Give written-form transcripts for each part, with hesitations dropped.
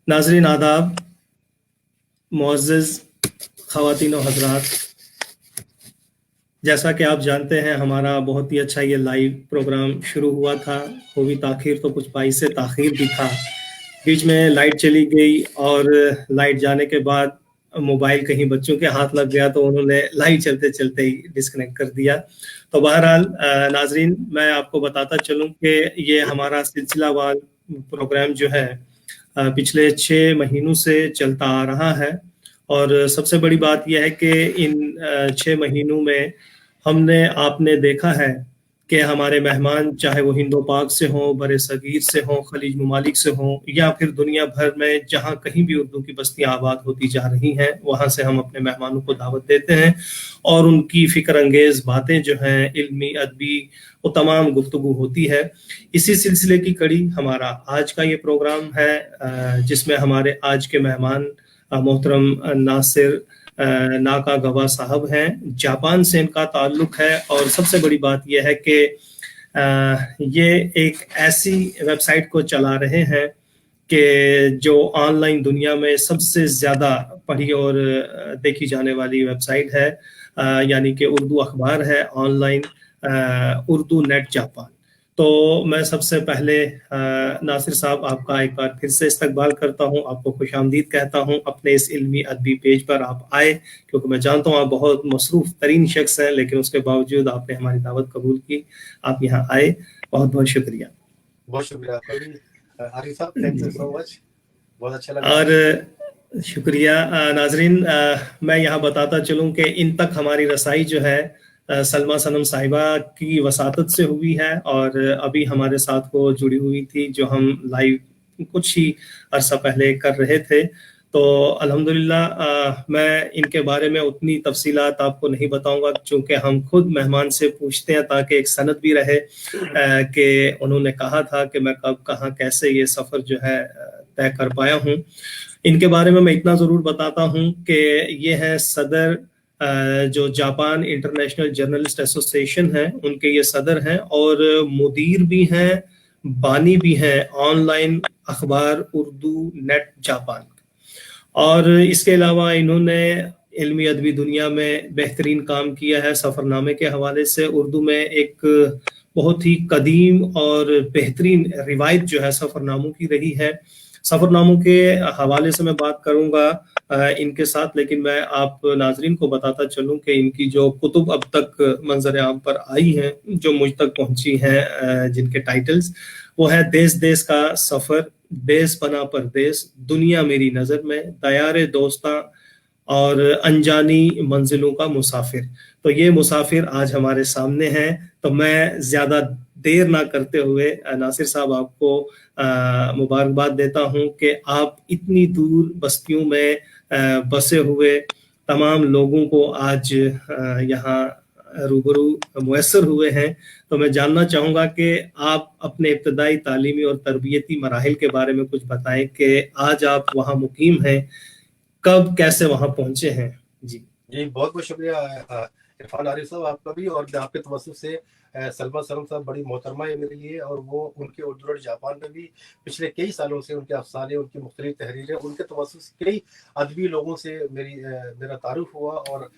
नाजरीन आदाब, मुअज़्ज़िज़ ख़वातीन और हज़रात, जैसा कि आप जानते हैं हमारा बहुत ही अच्छा ये लाइव प्रोग्राम शुरू हुआ था। हुई ताख़ीर तो कुछ बाइस से ताख़ीर भी था। बीच में लाइट चली गई और लाइट जाने के बाद मोबाइल कहीं बच्चों के हाथ लग गया तो उन्होंने लाइट चलते-चलते ही डिस्कनेक्ट कर दिया। तो बहरहाल नाज़रीन, मैं आपको बताता चलूँ कि ये हमारा सिलसिलावार प्रोग्राम जो है पिछले 6 महीनों से चलता आ रहा है और सबसे बड़ी बात यह है कि इन 6 महीनों में हमने आपने देखा है कि हमारे मेहमान चाहे वो हिंदो पाक से हों, बरे-सगीर से हों, खलीज ममालिक से हों या फिर दुनिया भर में जहाँ कहीं भी उर्दू की बस्तियाँ आबाद होती जा रही हैं, वहाँ से हम अपने मेहमानों को दावत देते हैं और उनकी फ़िक्र अंगेज़ बातें जो हैं, इल्मी, अदबी, वो तमाम गुफ्तगू होती है। इसी सिलसिले की कड़ी हमारा आज का ये प्रोग्राम है जिसमें हमारे आज के मेहमान मोहतरम नासिर नाका गवा साहब हैं। जापान से इनका ताल्लुक है और सबसे बड़ी बात यह है कि ये एक ऐसी वेबसाइट को चला रहे हैं कि जो ऑनलाइन दुनिया में सबसे ज़्यादा पढ़ी और देखी जाने वाली वेबसाइट है, यानी कि उर्दू अखबार है ऑनलाइन, उर्दू नेट जापान। तो मैं सबसे पहले नासिर साहब आपका एक बार फिर से इस्तकबाल करता हूँ, आपको खुशामदीद कहता हूँ अपने इस इल्मी अदबी पेज पर आप आए, क्योंकि मैं जानता हूँ आप बहुत मसरूफ़ तरीन शख्स हैं, लेकिन उसके बावजूद आपने हमारी दावत कबूल की, आप यहाँ आए, बहुत-बहुत शुक्रिया। बहुत शुक्रिया आपका भी आरिफ साहब, थैंक यू सो मच, बहुत अच्छा लगा। और शुक्रिया नाजरीन, मैं यहाँ बताता चलूँ कि इन तक हमारी रसाई जो है सलमा सनम साहिबा की वसातत से हुई है और अभी हमारे साथ वो जुड़ी हुई थी, जो हम लाइव कुछ ही अरसा पहले कर रहे थे। तो अल्हम्दुलिल्लाह मैं इनके बारे में उतनी तफसीलात आपको नहीं बताऊंगा, चूँकि हम खुद मेहमान से पूछते हैं ताकि एक सनद भी रहे कि उन्होंने कहा था कि मैं कब, कहाँ, कैसे ये सफ़र जो है तय कर पाया हूँ। इनके बारे में मैं इतना ज़रूर बताता हूँ कि ये हैं सदर जो जापान इंटरनेशनल जर्नलिस्ट एसोसिएशन है, उनके ये सदर हैं और मुदीर भी हैं, बानी भी हैं ऑनलाइन अखबार उर्दू नेट जापान। और इसके अलावा इन्होंने इल्मी अदबी दुनिया में बेहतरीन काम किया है। सफ़रनामे के हवाले से उर्दू में एक बहुत ही कदीम और बेहतरीन रिवायत जो है सफ़रनामों की रही है। सफ़रनामों के हवाले से मैं बात करूँगा इनके साथ, लेकिन मैं आप नाज़रीन को बताता चलूँ कि इनकी जो कुतुब अब तक मंज़र आम पर आई हैं, जो मुझ तक पहुँची हैं, जिनके टाइटल्स, वो है देश देश का सफ़र, देश बना परदेस, दुनिया मेरी नज़र में, दयारे दोस्तां और अनजानी मंजिलों का मुसाफिर। तो ये मुसाफिर आज हमारे सामने हैं। तो मैं ज़्यादा देर ना करते हुए नासिर साहब आपको मुबारकबाद देता हूँ कि आप इतनी दूर बस्तियों में बसे हुए तमाम लोगों को आज यहाँ रूबरू मुयस्सर हुए हैं। तो मैं जानना चाहूँगा कि आप अपने इब्तदाई तालीमी और तरबियती मराहिल के बारे में कुछ बताएं कि आज आप वहाँ मुकीम हैं, कब कैसे वहाँ पहुँचे हैं? जी जी, बहुत-बहुत शुक्रिया इरफान आरिफ साहब आपका भी, और आपके तवज्जुह से सलमा सनम साहब बड़ी मोहतरमा है मेरे लिए, और वो उनके उर्दू और जापान में भी पिछले कई सालों से उनके अफ़साने, उनकी मुख्तलिफ तहरीरें, उनके तवज्जुह से कई अदबी लोगों से मेरा तारुफ़ हुआ, और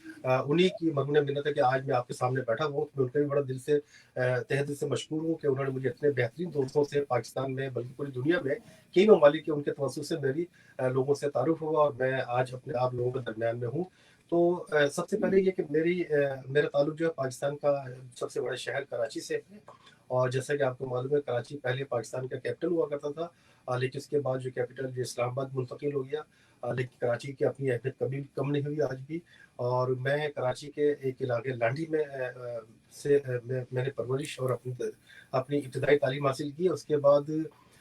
उन्हीं की मगने मिन्नत है कि आज मैं आपके सामने बैठा हूँ। मैं उनका भी बड़ा दिल से तहे दिल से मशकूर हूँ कि उन्होंने मुझे इतने बेहतरीन दोस्तों से पाकिस्तान में, बल्कि पूरी दुनिया में कई ममालिक के उनके तवज्जुह से मेरी लोगों से तारुफ़ हुआ, और मैं आज अपने आप लोगों के दरमियान में हूँ। तो सबसे पहले ये कि मेरा ताल्लुक जो है पाकिस्तान का सबसे बड़ा शहर कराची से है, और जैसा कि आपको मालूम है कराची पहले पाकिस्तान का कैपिटल हुआ करता था, लेकिन उसके बाद जो कैपिटल जो इस्लामाबाद मुंतकिल हो गया, लेकिन कराची की अपनी अहमियत कभी भी कम नहीं हुई आज भी। और मैं कराची के एक इलाके लांडी में मैंने परवरिश और अपनी इब्तदाई तालीम हासिल की। उसके बाद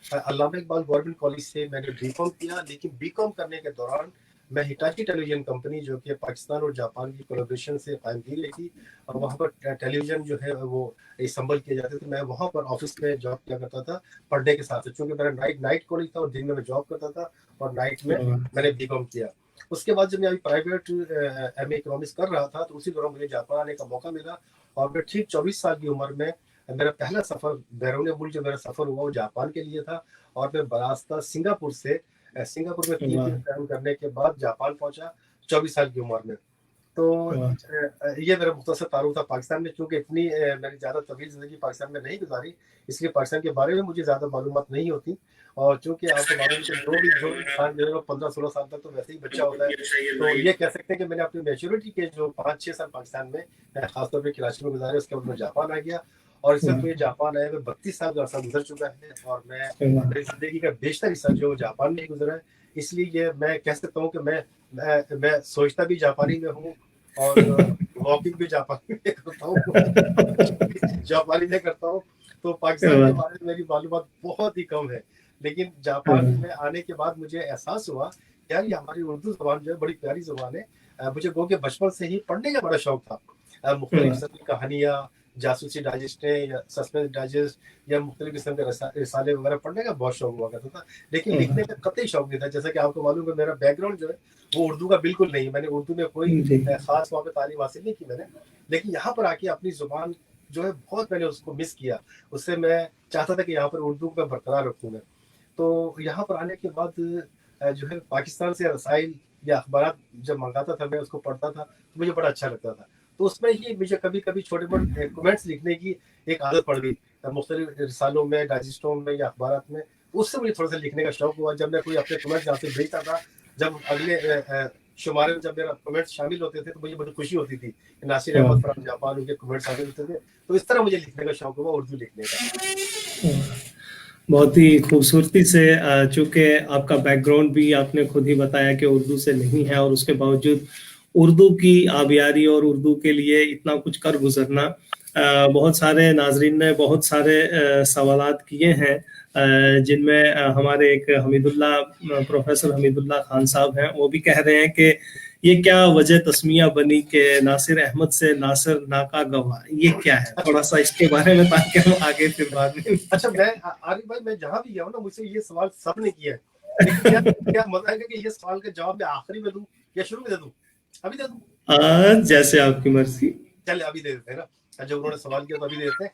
अल्लामा इकबाल गवर्नमेंट कॉलेज से मैंने बीकॉम किया, लेकिन बीकॉम करने के दौरान मैं हिटाची टेलीविजन कंपनी, जो कि पाकिस्तान और जापान की कोलैबोरेशन से कायम की गई थी, और वहाँ पर टेलीविजन जो है वो संबल किए जाते थे। मैं वहाँ पर ऑफिस में जॉब किया करता था पढ़ने के साथ, चूँकि मेरा नाइट कॉलेज था और दिन में मैं जॉब करता था, और नाइट में मैंने बीकॉम किया। उसके बाद जब मैं अभी प्राइवेट एमए इकोनॉमिक्स कर रहा था, तो उसी दौरान मुझे जापान आने का मौका मिला, और मैं ठीक 24 साल की उम्र में मेरा पहला सफ़र बैरून मुल्क जो मेरा सफ़र हुआ वो जापान के लिए था, और मैं बरास्ता सिंगापुर से सिंगापुर में 3 दिन वाह काम करने के बाद जापान पहुंचा 24 साल की उम्र में। तो वाह ये मेरा मुख्तसर तारुफ था पाकिस्तान में, चूँकि इतनी मैंने ज़्यादा तवील ज़िंदगी पाकिस्तान में नहीं गुज़ारी, इसलिए पाकिस्तान के बारे में मुझे ज़्यादा मालूमात नहीं होती। और चूँकि आपको मालूम है कि जो भी इंसान जो है वो 15-16 साल तक तो वैसे ही बच्चा होता है। तो ये कह सकते हैं कि मैंने अपनी मैच्योरिटी के जो 5-6 साल पाकिस्तान में ख़ासतौर पे कराची में गुज़ारे, उसके बाद मैं जापान आ गया और इस वक़्त मुझे जापान आए हुए 32 साल का अरसा गुज़र चुका है और वाह मेरी ज़िंदगी का बेशतर हिस्सा जो जापान में ही गुज़रा है। इसलिए ये मैं कह सकता हूँ कि मैं सोचता भी जापानी में हूँ और वॉकिंग भी जापानी में करता हूँ, जापानी में करता हूँ। तो पाकिस्तान के वाह बारे में मेरी मालूमात बहुत ही कम है। लेकिन जापान में आने के बाद मुझे एहसास हुआ, यार ये हमारी उर्दू ज़ुबान जो है बड़ी प्यारी ज़ुबान है। मुझे गो के बचपन से ही पढ़ने का बड़ा शौक था। मुख्तलिफ वाह किस्म की कहानियाँ, जासूसी डाइजेस्टें या सस्पेंस डाइजेस्ट या मुख्तलिफ किस्म के रिसाले वगैरह पढ़ने का बहुत शौक हुआ करता था। लेकिन लिखने का कतई शौक नहीं था। जैसा कि आपको मालूम है मेरा बैकग्राउंड जो है वो उर्दू का बिल्कुल नहीं है। मैंने उर्दू में कोई जी ख़ास वहाँ पे तालीम हासिल नहीं की मैंने। लेकिन यहाँ पर आके अपनी ज़ुबान जो है बहुत मैंने उसको मिस किया। उससे मैं चाहता था कि यहाँ पर उर्दू को बरकरार रखूँ मैं। तो यहाँ पर आने के बाद जो है पाकिस्तान से रसाइल या अखबारात जब मंगाता था मैं उसको पढ़ता था तो मुझे बड़ा अच्छा लगता था। तो उसमें ही मुझे कभी-कभी छोटे-मोटे कमेंट्स लिखने की एक आदत पड़ गई। मुख्तलिफ रिसालों में, डाइजेस्टों में या अखबारात में। उससे मुझे थोड़ा-सा लिखने का शौक हुआ। जब मैं कोई अपने कमेंट्स जहाँ से भेजता था, जब अगले शुमारे में जब मेरा कमेंट्स शामिल होते थे तो मुझे बड़ी खुशी होती थी। नासिर वाह अहमद फ्रॉम जापान उनके कमेंट्स शामिल होते थे। तो इस तरह मुझे लिखने का शौक हुआ उर्दू लिखने का। बहुत ही खूबसूरती से चूंकि आपका बैकग्राउंड भी आपने खुद ही बताया कि उर्दू से नहीं है और उसके बावजूद उर्दू की आबियारी और उर्दू के लिए इतना कुछ कर गुजरना। बहुत सारे नाजरीन ने बहुत सारे सवालात किए हैं जिनमें हमारे एक प्रोफेसर हमीदुल्लाह खान साहब हैं, वो भी कह रहे हैं कि ये क्या वजह तस्मिया बनी कि नासिर अहमद से नासिर नाका गवा, ये क्या है? अच्छा थोड़ा सा इसके बारे में ताकि हम आगे फिर बाद में अच्छा मैं आरिफ भाई मैं जहां भी गया हूँ ना मुझसे ये सवाल सबने किया है। लेकिन क्या क्या मजा आएगा कि ये सवाल का जवाब मैं आखिरी में दूं या शुरू में दे दूं? अभी दे दूं? जैसे आपकी मर्जी। चले अभी दे देते हैं ना। जब उन्होंने सवाल किया तो अभी दे देते हैं।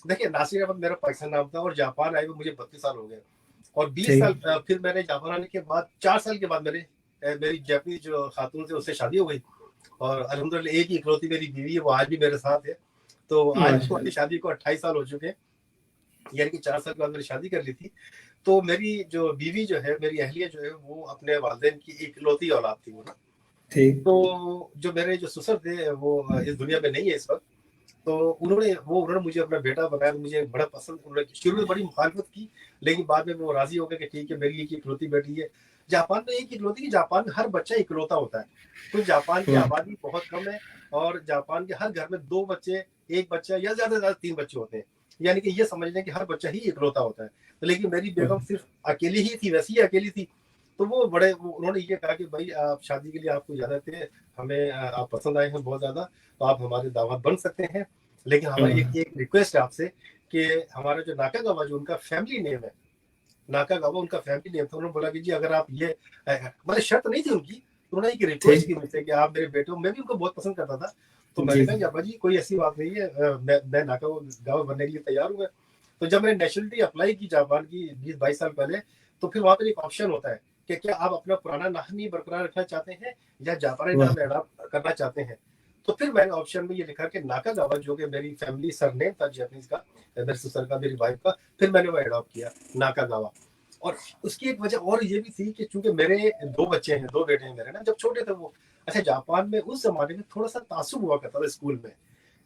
देखिए नासिर अहमद मेरा पाकिस्तान नाम था और जापान आए हुए मुझे 32 साल हो गए और 20 साल ठीक फिर मैंने जापान आने के बाद 4 साल के बाद मेरी जापानी जो खातून से उससे शादी हो गई और अल्हम्दुलिल्लाह एक ही इकलौती मेरी बीवी है, वो आज भी मेरे साथ है। तो आज हमारी माशाल्लाह। शादी को 28 साल हो चुके हैं, यानी कि 4 साल के बाद मैंने शादी कर ली थी। तो मेरी जो बीवी जो है, मेरी अहलिया जो है, वो अपने वालिदैन की इकलौती औलाद थी वो ना। ठीक तो जो मेरे जो ससुर थे वो इस दुनिया में नहीं है इस वक़्त। तो उन्होंने मुझे अपना बेटा बनाया, मुझे बड़ा पसंद। उन्होंने शुरू में बड़ी मुखालफत की, लेकिन बाद में वो राज़ी हो गए कि ठीक है मेरी एक इकलौती बेटी है। जापान में एक इकलौती की जापान में हर बच्चा इकलौता होता है। तो जापान की वाह आबादी बहुत कम है और जापान के हर घर में 2 बच्चे, 1 बच्चा या ज़्यादा से ज़्यादा 3 बच्चे होते हैं। यानी कि ये समझ लें कि हर बच्चा ही इकलौता होता है। लेकिन मेरी बेगम सिर्फ़ अकेली ही थी, वैसे ही अकेली थी। तो उन्होंने ये कहा कि भई आप शादी के लिए आपको इजाज़त है, हमें आप पसंद आए हैं बहुत ज़्यादा, तो आप हमारे दामाद बन सकते हैं। लेकिन हमारी एक एक रिक्वेस्ट है आपसे कि हमारा जो नाकागावा जो उनका फैमिली नेम है, नाकागावा उनका फैमिली नेम था। उन्होंने बोला कि जी अगर आप ये मतलब शर्त नहीं थी उनकी, तो उन्होंने एक रिक्वेस्ट ठीक की मुझसे कि आप मेरे बेटे हो। मैं भी उनको बहुत पसंद करता था। तो जी मैंने कहा कि अब्बा जी कोई ऐसी बात नहीं है, मैं नाकागावा बनने के लिए तैयार हूँ मैं। तो जब मैंने नेशनलिटी अप्लाई की जापान की 20-22 साल पहले, तो फिर वहाँ पे एक ऑप्शन होता है कि क्या आप अपना पुराना नाम ही बरकरार रखना चाहते हैं या जापानी वाह नाम एडॉप्ट करना चाहते हैं? तो फिर मैंने ऑप्शन में ये लिखा कि नाकागावा जो कि मेरी फैमिली सरनेम था जापानीज़ का, मेरे ससुर का, मेरी वाइफ का, फिर मैंने वो एडॉप्ट किया नाकागावा। और उसकी एक वजह और ये भी थी कि चूंकि मेरे 2 बच्चे हैं, 2 बेटे हैं मेरे ना, जब छोटे थे वो। अच्छा जापान में उस ज़माने में थोड़ा-सा ताज्जुब हुआ करता था स्कूल में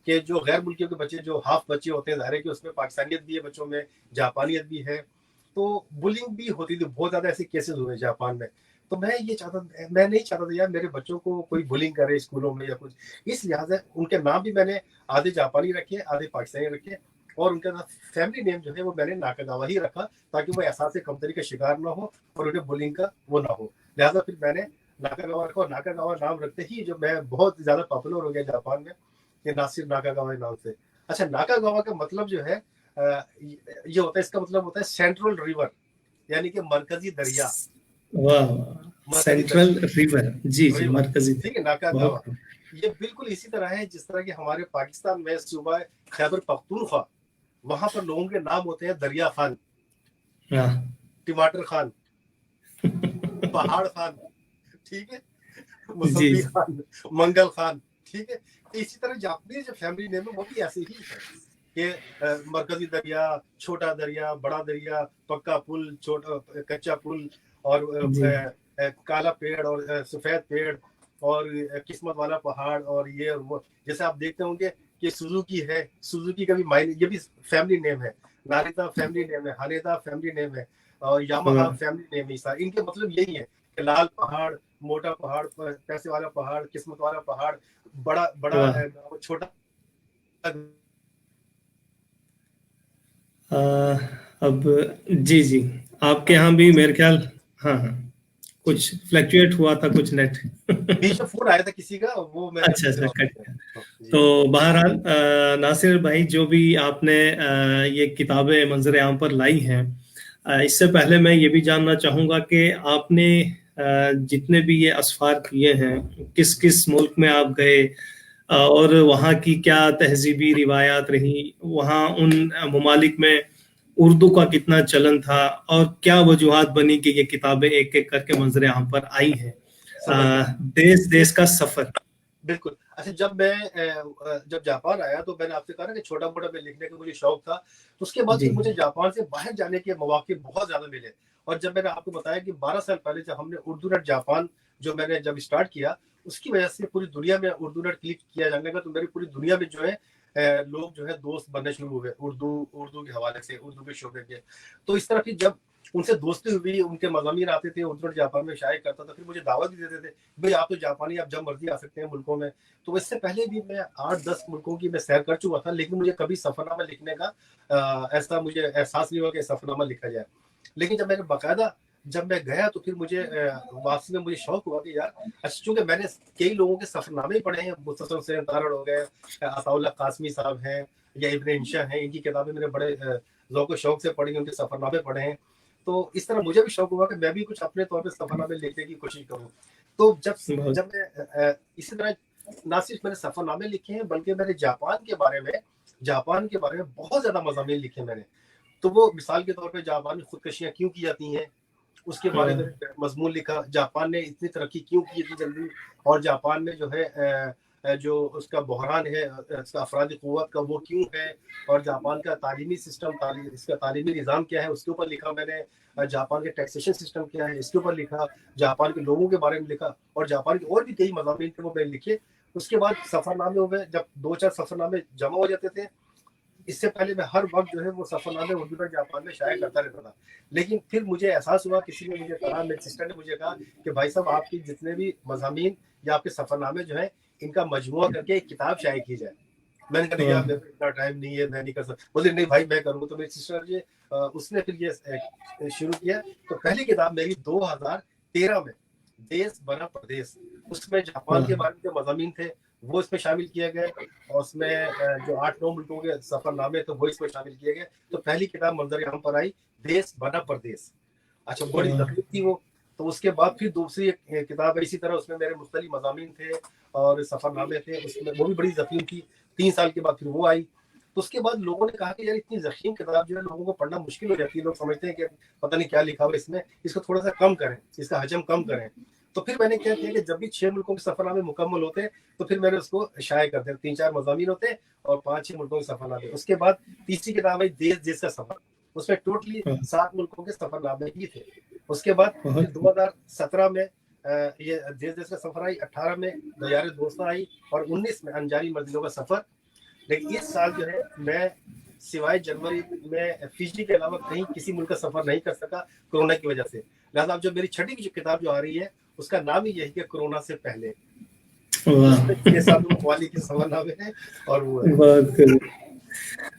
कि जो गैर मुल्कियों के बच्चे जो हाफ बच्चे होते हैं, ज़ाहिर है कि उसमें पाकिस्तानियत भी है बच्चों में, जापानियत भी है। तो बुलिंग भी होती थी, बहुत ज़्यादा ऐसे केसेस हुए जापान में। तो मैं नहीं चाहता था यार मेरे बच्चों को कोई बुलिंग करे स्कूलों में या कुछ। इस लिहाज से उनके नाम भी मैंने आधे जापानी रखे, आधे पाकिस्तानी रखे और उनका फैमिली नेम जो है वो मैंने नाकागावा ही रखा ताकि वो एहसास कमतरी का शिकार ना हो और उन्हें बुलिंग का वो ना हो। लिहाजा फिर मैंने नाकागावा रखा और नाकागावा नाम रखते ही जो मैं बहुत ज़्यादा पॉपुलर हो गया जापान में, ये नासिर नाकागावा नाम से। अच्छा नाकागावा का मतलब जो है ये होता है, इसका मतलब होता है सेंट्रल रिवर, यानी कि मरकजी दरिया। वाह मरकजी सेंट्रल रिवर, जी जी रिवर, मरकजी ठीक है दरिया, बहुत नाकागावा। ये बिल्कुल इसी तरह है जिस तरह की हमारे पाकिस्तान में सूबा खैबर पख्तूनख्वा, वहां पर लोगों के नाम होते हैं दरिया खान, हाँ टमाटर खान, पहाड़ खान, ठीक है, जी मुसम्मी खान, मंगल खान, ठीक है। तो इसी तरह जापानी जो फैमिली नेम है वो भी ऐसे ही है कि मरकजी दरिया, छोटा दरिया, बड़ा दरिया, पक्का पुल, छोटा कच्चा पुल, और जी काला पेड़ और सफेद पेड़, और किस्मत वाला पहाड़, और ये और वो। जैसे आप देखते होंगे कि सुजुकी है, सुजुकी का भी मायने, ये भी फैमिली नेम है। नारिता फैमिली नेम है, हानेदा फैमिली नेम है, और यामाहा वाह, फैमिली नेम है। इनके मतलब यही है कि लाल पहाड़, मोटा पहाड़, पैसे वाला पहाड़, किस्मत वाला पहाड़, बड़ा बड़ा वाह। छोटा। अ, अब जी जी, आपके यहाँ भी मेरे ख्याल, हाँ हाँ, जी, कुछ फ्लक्चुएट हुआ था कुछ नेट। बीच में फोन आया था किसी का, वो मैंने अच्छा फिर से अच्छा, वापस कट किया। गया। जी, तो बहरहाल नासिर भाई, जो भी आपने ये किताबें मंजर आम पर लाई हैं, इससे पहले मैं ये भी जानना चाहूँगा कि आपने जितने भी ये असफार किए हैं, किस किस मुल्क में आप गए, और वहाँ की क्या तहजीबी रिवायात रही, वहाँ उन ममालिक में उर्दू का कितना चलन था, और क्या वजूहात बनी कि ये किताबें एक एक करके मंजर आम पर आई हैं। समझ गया। देश देश का सफर। बिल्कुल। अच्छा, जब मैं जब जापान आया तो मैंने आपसे कहा ना कि छोटा मोटा मैं लिखने का मुझे शौक था। तो उसके बाद जी फिर मुझे जापान से बाहर जाने के मौके बहुत ज्यादा मिले। और जब मैंने आपको बताया कि 12 साल पहले जब हमने उर्दू नेट जापान जो मैंने जब स्टार्ट किया, उसकी वजह से पूरी दुनिया में उर्दू नेट क्लिक किया जाने लगा। तो मेरी पूरी दुनिया में जो है लोग जो है दोस्त बनने शुरू हुए उर्दू उर्दू के हवाले से, उर्दू के शोबे के। तो इस तरह की जब उनसे दोस्ती हुई, उनके मज़ामीन आते थे, उर्दू नेट जापान में शाये करता था, फिर मुझे दावत भी देते थे, भाई आप तो जापानी, आप जब मर्जी आ सकते हैं मुल्कों में। तो इससे पहले भी मैं 8-10 मुल्कों की मैं सैर कर चुका था, लेकिन मुझे कभी सफरनामा लिखने का ऐसा मुझे एहसास नहीं हुआ कि सफरनामा लिखा जाए। लेकिन जब मैंने बाकायदा जब मैं गया तो फिर मुझे वापसी में मुझे शौक हुआ कि यार, अच्छा, चूंकि मैंने कई लोगों के सफरनामे पढ़े हैं, मुस्तफा हुसैन तारड़ हो गए, अताउल्ला कासमी साहब हैं, या इब्न इंशा हैं, इनकी किताबें मैंने बड़े ज़ौक़ शौक से पढ़ी, उनके सफरनामे पढ़े हैं। तो इस तरह मुझे भी शौक हुआ कि मैं भी कुछ अपने तौर पे सफरनामे लिखने की कोशिश करूँ। तो जब बहुत। जब मैं इसी तरह ना सिर्फ मैंने सफरनामे लिखे हैं, बल्कि मैंने जापान के बारे में बहुत ज्यादा मज़ामीन लिखे मैंने। तो वो मिसाल के तौर पे जापान में खुदकशियां क्यों की जाती हैं, उसके बारे में मजमून लिखा। जापान ने इतनी तरक्की क्यों की इतनी जल्दी, और जापान में जो है जो उसका बहरान है उसका अफरादी क़ुव्वत का, वो क्यों है, और जापान का तालीमी सिस्टम, इसका तालीमी निज़ाम क्या है, उसके ऊपर लिखा मैंने। जापान के टैक्सेशन सिस्टम क्या है, इसके ऊपर लिखा। जापान के लोगों के बारे में लिखा, और जापान के और भी कई मज़ामीन थे वो मैंने लिखे। उसके बाद सफरनामे हो गए, जब 2-4 सफरनामे जमा हो जाते थे। इससे पहले मैं हर वक्त जो है वो सफरनामे उर्दू में जापान में शाया करता रहता था। लेकिन फिर मुझे एहसास हुआ, किसी ने मुझे कहा, मेरी सिस्टर ने मुझे कहा कि भाई साहब, आपकी जितने भी मज़ामीन या आपके सफरनामे जो है, इनका मजमुआ करके एक किताब शाया की जाए। मैंने कहा, यार मेरे को इतना टाइम नहीं है, मैं नहीं कर सकता। बोले नहीं भाई, मैं करूँगा। तो मेरी सिस्टर जी उसने फिर ये शुरू किया। तो पहली किताब मेरी 2013 में, देश बना प्रदेश, उसमें जापान के बारे में जो मज़ामीन थे वो इसमें शामिल किए गए, और उसमें जो 8-9 मुल्कों के सफरनामे थे वो इसमें शामिल किए गए। तो पहली किताब मंजर आम पर आई, देश बना प्रदेश। अच्छा, बड़ी तकलीफ थी वो। तो उसके बाद फिर दूसरी एक किताब है इसी तरह, उसमें मेरे मुख्तलिफ मज़ामीन थे और सफरनामे थे, उसमें वो भी बड़ी ज़ख़ीम थी। 3 साल के बाद फिर वो आई। तो उसके बाद लोगों ने कहा कि यार, इतनी ज़ख़ीम किताब जो है लोगों को पढ़ना मुश्किल हो जाती है, लोग समझते हैं कि पता नहीं क्या लिखा हुआ इसमें, इसको थोड़ा सा कम करें, इसका हजम कम करें। तो फिर मैंने क्या किया कि जब भी 6 मुल्कों के सफरनामे मुकम्मल होते तो फिर मैंने उसको शाया कर दिया। 3-4 मज़ामीन होते और 5-6 मुल्कों के सफरनामे। उसके बाद तीसरी किताब आई, देश देश का सफर। उसमें टोटली 7 मुल्कों के सफरनामे ही थे। उसके बाद फिर 2017 में ये देश देश का सफर आई, 18 में दयारे दोस्ता आई, और 19 में अनजानी मंजिलों का सफर। लेकिन इस साल जो है मैं सिवाय जनवरी में फिजी के अलावा कहीं किसी मुल्क का सफर नहीं कर सका, कोरोना की वजह से। लिहाजा जो मेरी छठी की जो किताब जो आ रही है, उसका नाम ही यही है, कोरोना से पहले। उसमें 6-7 मवाली के सफरनामे हैं, और वो है।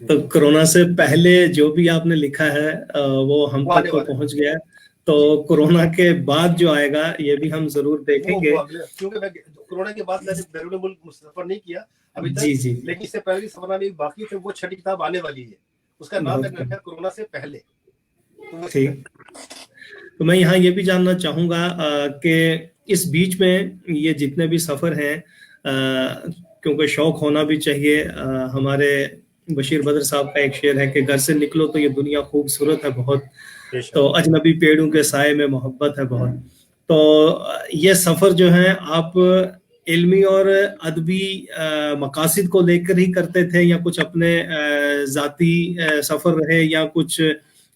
तो कोरोना से पहले जो भी आपने लिखा है वो हम वो तक आने तो वाला है पहुंच गया है। जी। तो कोरोना के बाद जो आएगा ये भी हम जरूर वो देखेंगे। अगले, क्योंकि मैं कोरोना के बाद मैंने बैरून मुल्क सफर नहीं किया अभी तक, जी जी, लेकिन इससे पहले सफरनामे बाकी थे, वो छठी किताब आने वाली है। उसका नाम बहुत मैंने रखा है कोरोना से पहले। तो ठीक। तो मैं यहाँ ये भी जानना चाहूँगा कि इस बीच में ये जितने भी सफ़र हैं, क्योंकि शौक होना भी चाहिए। हमारे बशीर बद्र साहब का एक शेर है कि घर से निकलो तो ये दुनिया खूबसूरत है बहुत, तो अजनबी पेड़ों के साए में मोहब्बत है बहुत। तो ये सफर जो है आप इल्मी और अदबी मकासिद को लेकर ही करते थे, या कुछ अपने जाती सफर रहे, या कुछ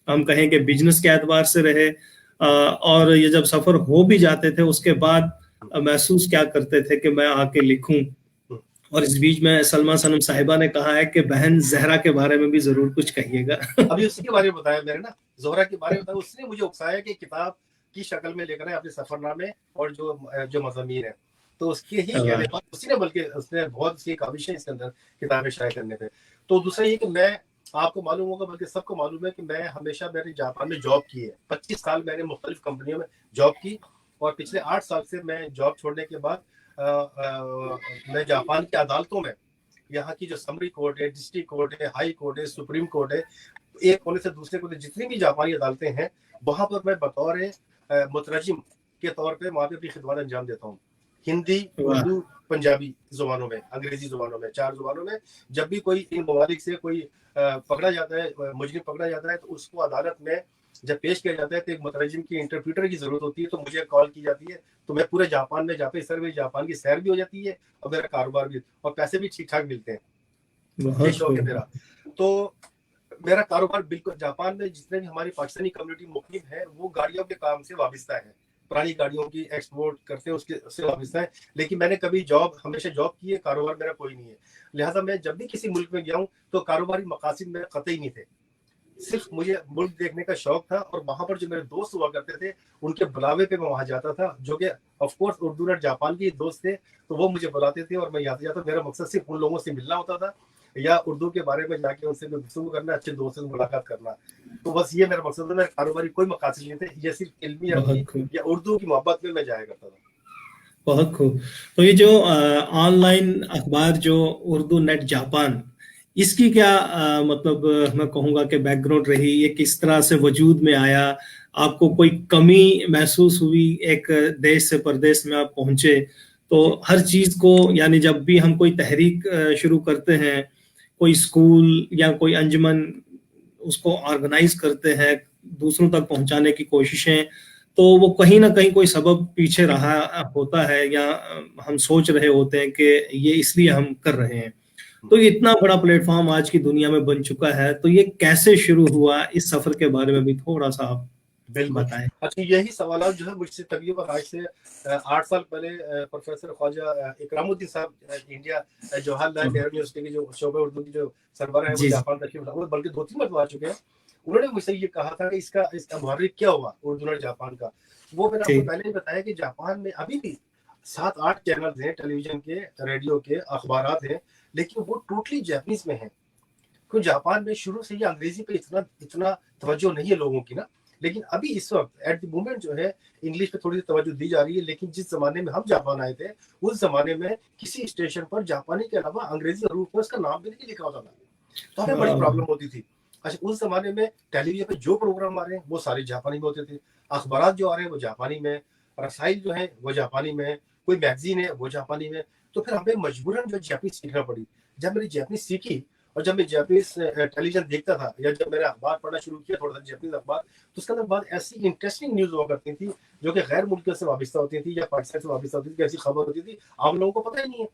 हम कहें कि बिजनेस के एतबार से रहे? और ये जब सफर हो भी जाते थे उसके बाद महसूस क्या करते थे कि मैं आके लिखूं? और इस बीच में सलमा सनम साहिबा ने कहा है कि बहन जहरा के बारे में भी जरूर कुछ कहिएगा। अभी उसी के बारे में बताया मैंने ना, जोहरा के बारे में बताया, उसने मुझे उकसाया कि किताब की शक्ल में लेकर आए अपने सफरनामे और जो मज़ामीन है, तो उसके ही कहने पर उसी ने, बल्कि उसने बहुत सी काबिश है इसके अंदर किताबें शाये करने पे। तो दूसरा ये कि मैं, आपको मालूम होगा, बल्कि सबको मालूम है कि मैं हमेशा, मैंने जापान में जॉब की है, 25 साल मैंने मुख्तलिफ कंपनियों में जॉब की, और पिछले 8 साल से मैं जॉब छोड़ने के बाद मैं जापान की अदालतों में, यहाँ की जो समरी कोर्ट है, डिस्ट्रिक्ट कोर्ट है, हाई कोर्ट है, सुप्रीम कोर्ट है, एक कोने से दूसरे कोने, जितनी भी जापानी अदालतें हैं, वहां पर मैं बतौर मुतरजिम के तौर पे वहां पे अपनी खिदमत अंजाम देता हूँ। हिंदी, उर्दू, पंजाबी जुबानों में, अंग्रेजी जुबानों में, 4 जुबानों में। जब भी कोई इन ममालिक से कोई पकड़ा जाता है, मुजरिम पकड़ा जाता है, तो उसको अदालत में जब पेश किया जाता है तो एक मुतरजिम की, इंटरप्रीटर की जरूरत होती है, तो मुझे कॉल की जाती है, तो मैं पूरे जापान में जाते, सर मेरी जापान की सैर भी हो जाती है और मेरा कारोबार भी, और पैसे भी ठीक ठाक मिलते हैं। ये शौक है मेरा। तो मेरा कारोबार बिल्कुल जापान में जितने भी हमारी पाकिस्तानी कम्युनिटी मुकीम है, वो गाड़ियों के काम से वाबस्ता है, पुरानी गाड़ियों की एक्सपोर्ट करते हैं, उससे वाबस्ता है। लेकिन मैंने कभी हमेशा जॉब की है, कारोबार मेरा कोई नहीं है। लिहाजा मैं जब भी किसी मुल्क में गया हूँ तो कारोबारी मकासद मेरे कतई नहीं थे, सिर्फ मुझे मुल्क देखने का शौक था। और वहां पर जो मेरे दोस्त हुआ करते थे, उनके बुलावे पे मैं वहां जाता था, जो कि of course Urdu net Japan के दोस्त थे, तो वो मुझे बुलाते थे और मैं जाते जाता। मेरा मकसद सिर्फ उन लोगों से मिलना होता था, या उर्दू के बारे में जाके उनसे गुफ्तगू करना, अच्छे दोस्तों से मुलाकात करना। तो बस ये मेरा मकसद था, मेरा कारोबारी कोई मकासद नहीं थे, ये सिर्फ इल्मी अदबी या उर्दू की मोहब्बत में मैं जाया करता था। बहुत खूब। तो ये जो ऑनलाइन अखबार जो उर्दू नेट जापान, इसकी क्या मतलब मैं कहूँगा कि बैकग्राउंड रही, ये किस तरह से वजूद में आया? आपको कोई कमी महसूस हुई एक देश से परदेश में आप पहुंचे तो हर चीज को, यानी जब भी हम कोई तहरीक शुरू करते हैं, कोई स्कूल या कोई अंजुमन, उसको ऑर्गेनाइज करते हैं, दूसरों तक पहुंचाने की कोशिशें, तो वो कहीं ना कहीं कोई सबब पीछे रहा होता है, या हम सोच रहे होते हैं कि ये इसलिए हम कर रहे हैं। तो इतना बड़ा प्लेटफॉर्म आज की दुनिया में बन चुका है, तो ये कैसे शुरू हुआ, इस सफर के बारे में भी थोड़ा सा आप बताएं। अच्छा, यही सवाल जो है मुझसे तकरीबन आज से 8 साल पहले प्रोफेसर ख्वाजा इकरामुद्दीन साहब, इंडिया जवाहरलाल नेहरू यूनिवर्सिटी की जो शोबा उर्दू की जो सरबराह है, वो जापान तशरीफ ला, बल्कि 2-3 मरतबा आ चुके हैं। उन्होंने मुझसे ये कहा था कि इसका मुहर्रिक क्या हुआ उर्दू नेट जापान का। वो मैंने आपको पहले ही बताया कि जापान में अभी भी 7-8 चैनल हैं, टेलीविजन के, रेडियो के, अखबारात हैं, लेकिन वो टोटली जापानीज में है। क्योंकि जापान में शुरू से ही अंग्रेजी पे इतना तवज्जो नहीं है लोगों की ना, लेकिन अभी इस वक्त एट द मोमेंट जो है इंग्लिश पे थोड़ी तवज्जो दी जा रही है। लेकिन जिस जमाने में हम जापान आए थे, उस जमाने में किसी स्टेशन पर जापानी के अलावा अंग्रेजी रूप में उसका नाम भी नहीं लिखा होता था, तो हमें बड़ी प्रॉब्लम होती थी। अच्छा, उस जमाने में टेलीविजन पे जो प्रोग्राम आ रहे हैं वो सारे जापानी में होते थे, अखबार जो आ रहे हैं वो जापानी में, रसाइल जो है वो जापानी में, कोई मैगजीन है वो जापानी में। तो फिर हमें मजबूरन जो जापानी सीखना पड़ी। जब मैंने जापानी सीखी और जब मैं जापानीज टेलीविजन देखता था, या जब मैंने अखबार पढ़ना शुरू किया, थोड़ा सा जापानीज अखबार, तो उसके अंदर बाद ऐसी इंटरेस्टिंग न्यूज हुआ करती थी जो कि गैर मुल्कियों से वाबस्ता होती थी या पाकिस्तान से वाबस्ता होती थी, ऐसी खबर होती थी आम लोगों को पता ही नहीं है।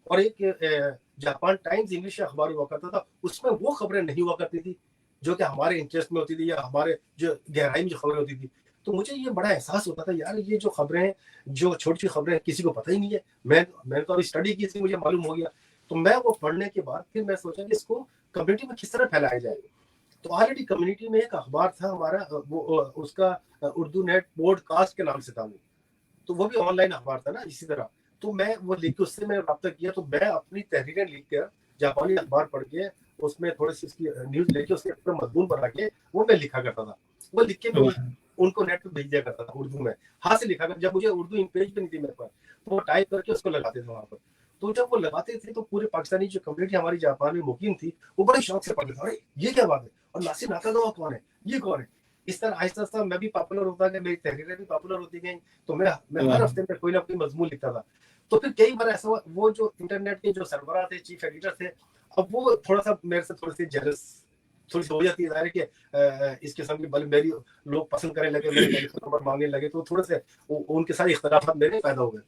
और एक जापान टाइम्स इंग्लिश अखबार हुआ करता था, उसमें वो खबरें नहीं हुआ करती थी जो कि हमारे इंटरेस्ट में होती थी या हमारे जो गहराई में जो खबरें होती थी। तो मुझे ये बड़ा एहसास होता था, यार ये जो खबरें हैं, जो छोटी छोटी खबरें, किसी को पता ही नहीं है। मैंने तो अभी स्टडी की थी, मुझे मालूम हो गया। तो मैं वो पढ़ने के बाद फिर मैं सोचा कि इसको कम्युनिटी में किस तरह फैलाया जाए। तो ऑलरेडी कम्युनिटी में एक अखबार था हमारा, वो उसका उर्दू नेट पॉडकास्ट के नाम से था वो, तो वो भी ऑनलाइन अखबार था ना इसी तरह। तो मैं वो लिख के उससे मैं रब्ता किया, तो मैं अपनी तहरीरें लिख कर जापानी अखबार पढ़ के उसमें थोड़ी सी उसकी न्यूज लेके उसके पूरा मजमून बना के वो मैं लिखा करता था। वो लिख के मैं उनको नेट पे भेज दिया करता था उर्दू में, हाथ से लिखा कर। जब मुझे उर्दू इन पेज पे नहीं थी मेरे पास, तो वो टाइप करके उसको लगाते थे वहां पर। तो जब वो लगाते थे तो पूरे पाकिस्तानी जो कम्युनिटी हमारी जापान में मुकीम थी, वो बड़े शौक से पढ़ते थे, अरे ये क्या बात है, और नासिर नाकादवा कौन है, ये कौन है। इस तरह आहिस्ता आहिस्ता मैं भी पॉपुलर होता गया, मेरी तहरीरें भी पॉपुलर होती गई। तो मैं हर हफ्ते में कोई ना कोई मजमून लिखता था। तो फिर कई बार ऐसा हुआ, वो जो इंटरनेट के जो सरबराह थे, चीफ एडिटर थे, अब वो थोड़ा सा मेरे से थोड़े से जेलस थोड़ी सी हो जाती है ज़ाहिर है कि इस किस्म की बल मेरी लोग पसंद करने लगे, मेरे टेलीफोन नंबर मांगने लगे, तो थोड़े से उनके साथ इख्तलाफात मेरे पैदा हो गए।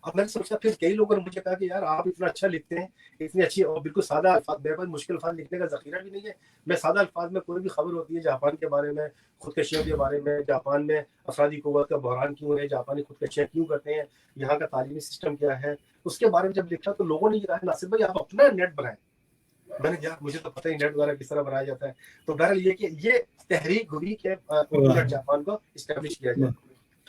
अब मैंने सोचा, फिर कई लोगों ने मुझे कहा कि यार आप इतना अच्छा लिखते हैं, इतनी अच्छी और बिल्कुल सादा अल्फाज, मेरे पास मुश्किल अल्फाज लिखने का ज़ख़ीरा भी नहीं है, मैं सादा अल्फाज में कोई भी खबर होती है जापान के बारे में, खुदकशियों के बारे में, जापान में अफरादी क़ुव्वत का बहरान क्यों है, जापानी खुदकशियाँ क्यों करते हैं, यहाँ का तालीमी सिस्टम क्या है, उसके बारे में जब लिखा तो लोगों ने ये कहा नासिर भाई आप अपना नेट बनाएं। मैंने कहा मुझे तो पता ही नेट वगैरह किस तरह बनाया जाता है। तो बहरहाल ये कि ये तहरीक हुई कि उर्दू नेट जापान को इस्टेब्लिश किया जाए।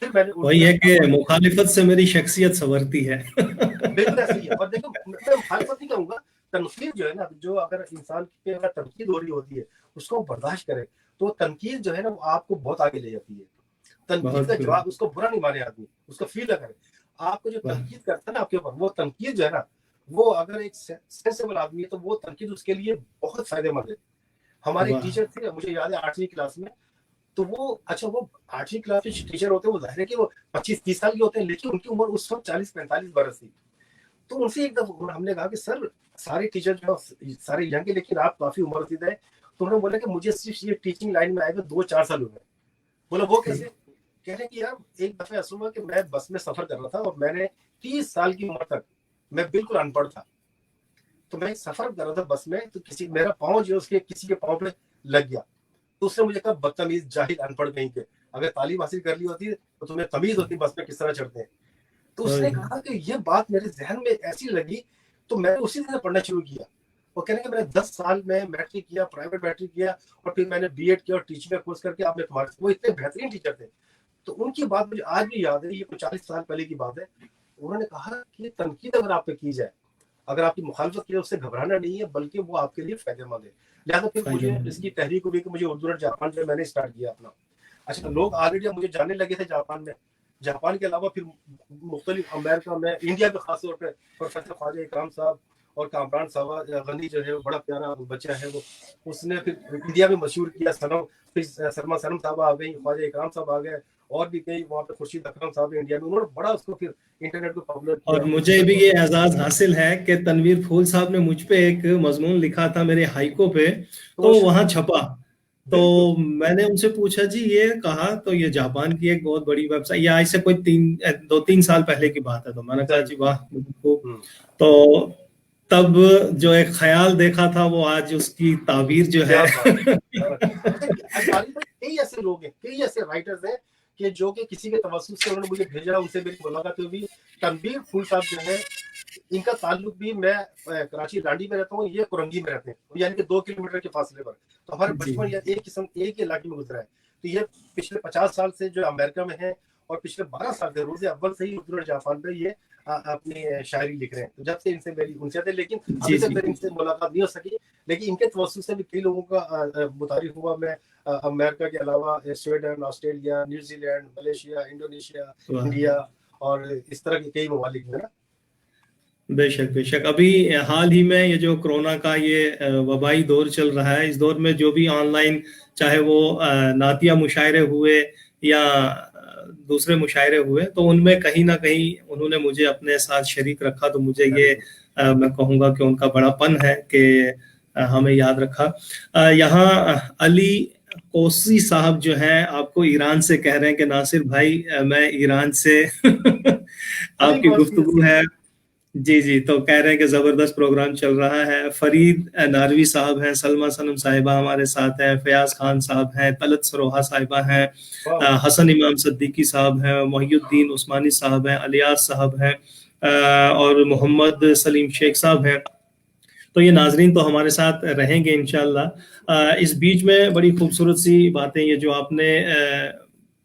फिर मैंने वही है कि मुखालिफत से मेरी शख्सियत संवरती है। बिल्कुल ऐसी है। और देखो मैं मुखालिफत नहीं कहूँगा, तनकीद जो है ना, जो अगर इंसान की अगर तनकीद हो रही होती है उसको बर्दाश्त करे तो तनकीद जो है ना वो आपको बहुत आगे ले जाती है। तनकीद का जवाब उसको बुरा नहीं माने आदमी, उसको फील करे। आपको जो तनकीद करता है ना आपके ऊपर, वो तनकीद जो है ना, वो अगर एक सेंसेबल आदमी है तो वो तनकीद उसके लिए बहुत फायदेमंद है। हमारे टीचर थे, मुझे याद है 8वीं क्लास में, तो वो अच्छा वो 8वीं क्लास के टीचर होते हैं, वो जाहिर है कि वो 25-30 साल के होते हैं, लेकिन उनकी उम्र उस वक्त 40-45 बरस थी। तो उनसे एक दफा हमने कहा कि सर सारे टीचर जो सारे यंग है, लेकिन आप काफी उम्र रसीद है। तो उन्होंने बोला कि मुझे सिर्फ ये टीचिंग लाइन में आए हुए 2-4 साल हुए। बोला वो कैसे? कह रहे कि यार एक दफा ऐसा हुआ कि मैं बस में सफर कर रहा था और मैंने 30 साल की उम्र तक मैं बिल्कुल अनपढ़ था। तो मैं सफर कर रहा था बस में, तो किसी मेरा पाँव जो उसके किसी के पाँव पे लग गया। तो उसने मुझे कहा बदतमीज जाहिल अनपढ़ कहीं के, अगर तालीम हासिल कर ली होती तो तुम्हें तमीज होती बस में किस तरह चढ़ते हैं। तो उसने कहा कि ये बात मेरे जहन में ऐसी लगी, तो मैंने उसी दिन पढ़ना शुरू किया। वो कहने कि मैंने 10 साल में मैट्रिक किया, प्राइवेट मैट्रिक किया, और फिर मैंने बीएड किया और टीचिंग का कोर्स करके आपने तुम्हारे, वो इतने बेहतरीन टीचर थे। तो उनकी बात मुझे आज भी याद है, ये 40 साल पहले की बात है। उन्होंने कहा कि तनकीद अगर आप पे की जाए, अगर आपकी मुखालफत की, उससे घबराना नहीं है, बल्कि वो आपके लिए फायदेमंद है। लिहाजा फिर मुझे इसकी तहरीक हुई कि मुझे उर्दू नेट जापान में मैंने स्टार्ट किया अपना। अच्छा, लोग ऑलरेडी मुझे जानने लगे थे जापान में। जापान के अलावा फिर मुख्तलिफ अमेरिका में, इंडिया में खासतौर पर प्रोफेसर ख्वाजा इकराम साहब और कामरान साहब गनी जो है, बड़ा प्यारा बच्चा है वो, उसने फिर इंडिया में मशहूर किया। सनम, फिर सलमा सनम साहब आ गई, ख्वाजा इकराम साहब आ गए, और भी कई वहाँ पे खुर्शीद अकरम साहब इंडिया में, उन्होंने बड़ा उसको फिर इंटरनेट को पॉपुलर किया। और मुझे भी ये एजाज हासिल है कि तनवीर फूल साहब ने मुझ पे एक मजमून लिखा था मेरे हाइको पे, तो वहां छपा। तो मैंने उनसे पूछा जी ये कहा, तो ये जापान की एक बहुत बड़ी वेबसाइट, या ऐसे कोई 2-3 साल पहले की बात है। तो मैंने कहा जी वाह। तो तब जो एक ख्याल देखा था वो आज उसकी ताबीर जो है। कई ऐसे लोग हैं, कई ऐसे राइटर्स हैं कि जो कि किसी के तवज्जुह से उन्होंने मुझे भेजा, उनसे मेरी मुलाकात हुई। तनवीर फूल साहब जो है, इनका ताल्लुक भी, मैं कराची लांडी में रहता हूँ, ये कुरंगी में रहते हैं, यानी कि 2 किलोमीटर के फासले पर। तो हमारे बचपन या एक ही इलाके में गुजरा है। तो ये पिछले 50 साल से जो अमेरिका में है, और पिछले 12 साल से रोज़े अव्वल से ही उर्दू जापान पे ये अपनी शायरी लिख रहे हैं। तो जब से इनसे मेरी उनसे थे, लेकिन अभी तक मेरी इनसे मुलाकात नहीं हो सकी। लेकिन इनके तवज्जुह से भी कई लोगों का मुतारिफ हुआ। मैं अमेरिका के अलावा Sweden, Australia, New Zealand, Malaysia, Indonesia, India और इस तरह के कई ममालिक में ना। बेशक बेशक। अभी हाल ही में ये जो कोरोना का ये वबाई दौर चल रहा है, इस दौर में जो भी ऑनलाइन, चाहे वो नातिया मुशायरे हुए या दूसरे मुशायरे हुए, तो उनमें कहीं ना कहीं उन्होंने मुझे अपने साथ शरीक रखा। तो मुझे ये मैं कहूँगा कि उनका बड़ापन है कि हमें याद रखा। यहाँ अली कोसी साहब जो हैं, आपको ईरान से कह रहे हैं कि नासिर भाई मैं ईरान से आपकी गुफ्तगू है। जी जी, तो कह रहे हैं कि जबरदस्त प्रोग्राम चल रहा है। फरीद नारवी साहब हैं, सलमा सनम साहिबा हमारे साथ हैं, फयाज खान साहब हैं, तलत सरोहा साहिबा हैं, हसन इमाम सिद्दीकी साहब हैं, मोहिउद्दीन उस्मानी साहब हैं, अलियास साहब हैं, और मोहम्मद सलीम शेख साहब हैं। तो ये नाजरीन तो हमारे साथ रहेंगे इंशाल्लाह। इस बीच में बड़ी खूबसूरत सी बातें, ये जो आपने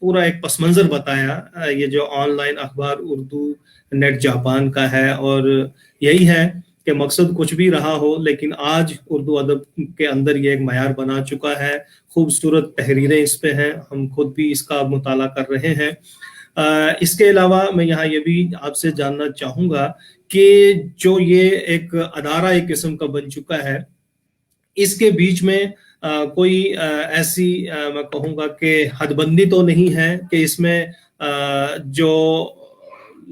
पूरा एक पस मंज़र बताया, ये जो ऑनलाइन अखबार उर्दू नेट जापान का है, और यही है कि मकसद कुछ भी रहा हो, लेकिन आज उर्दू अदब के अंदर ये एक मयार बना चुका है। खूबसूरत तहरीरें इस पे हैं, हम खुद भी इसका मुताला कर रहे हैं। इसके अलावा मैं यहाँ ये भी आपसे जानना चाहूँगा कि जो ये एक अदारा एक किस्म का बन चुका है, इसके बीच में कोई ऐसी मैं कहूँगा कि हदबंदी तो नहीं है कि इसमें जो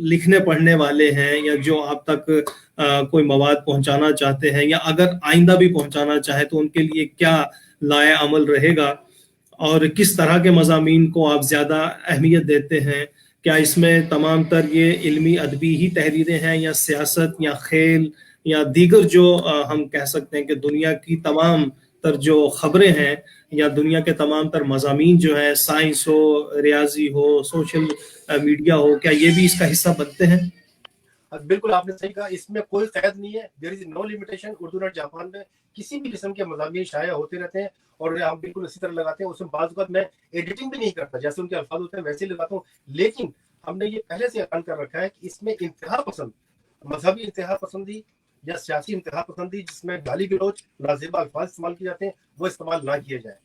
लिखने पढ़ने वाले हैं या जो आप तक कोई मवाद पहुंचाना चाहते हैं, या अगर आइंदा भी पहुंचाना चाहे, तो उनके लिए क्या लाए अमल रहेगा, और किस तरह के मज़ामीन को आप ज़्यादा अहमियत देते हैं? क्या इसमें तमाम तर ये इल्मी अदबी ही तहरीरें हैं, या सियासत, या खेल, या दीगर जो हम कह सकते हैं कि दुनिया की तमाम तर जो खबरें हैं, या दुनिया के तमाम तर मज़ामीन जो हैं, साइंस हो, रियाजी हो, सोशल मीडिया हो, क्या ये भी इसका हिस्सा बनते हैं? बिल्कुल आपने सही कहा, इसमें कोई कैद नहीं है, there is no limitation. Urdu net Japan में किसी भी किस्म के मज़ामीन शाया होते रहते हैं और हम बिल्कुल इसी तरह लगाते हैं। उसमें बाज़ औक़ात मैं एडिटिंग भी नहीं करता, जैसे उनके अल्फाज होते हैं वैसे ही लगाता हूँ, लेकिन हमने ये पहले से ऐलान कर रखा है कि इसमें इंतहा पसंद, मजहबी इंतहा पसंदी या सियासी इंतहा पसंदी, जिसमें गाली गलौज, नाज़ेबा अल्फाज इस्तेमाल किए जाते हैं, वो इस्तेमाल ना किए जाए।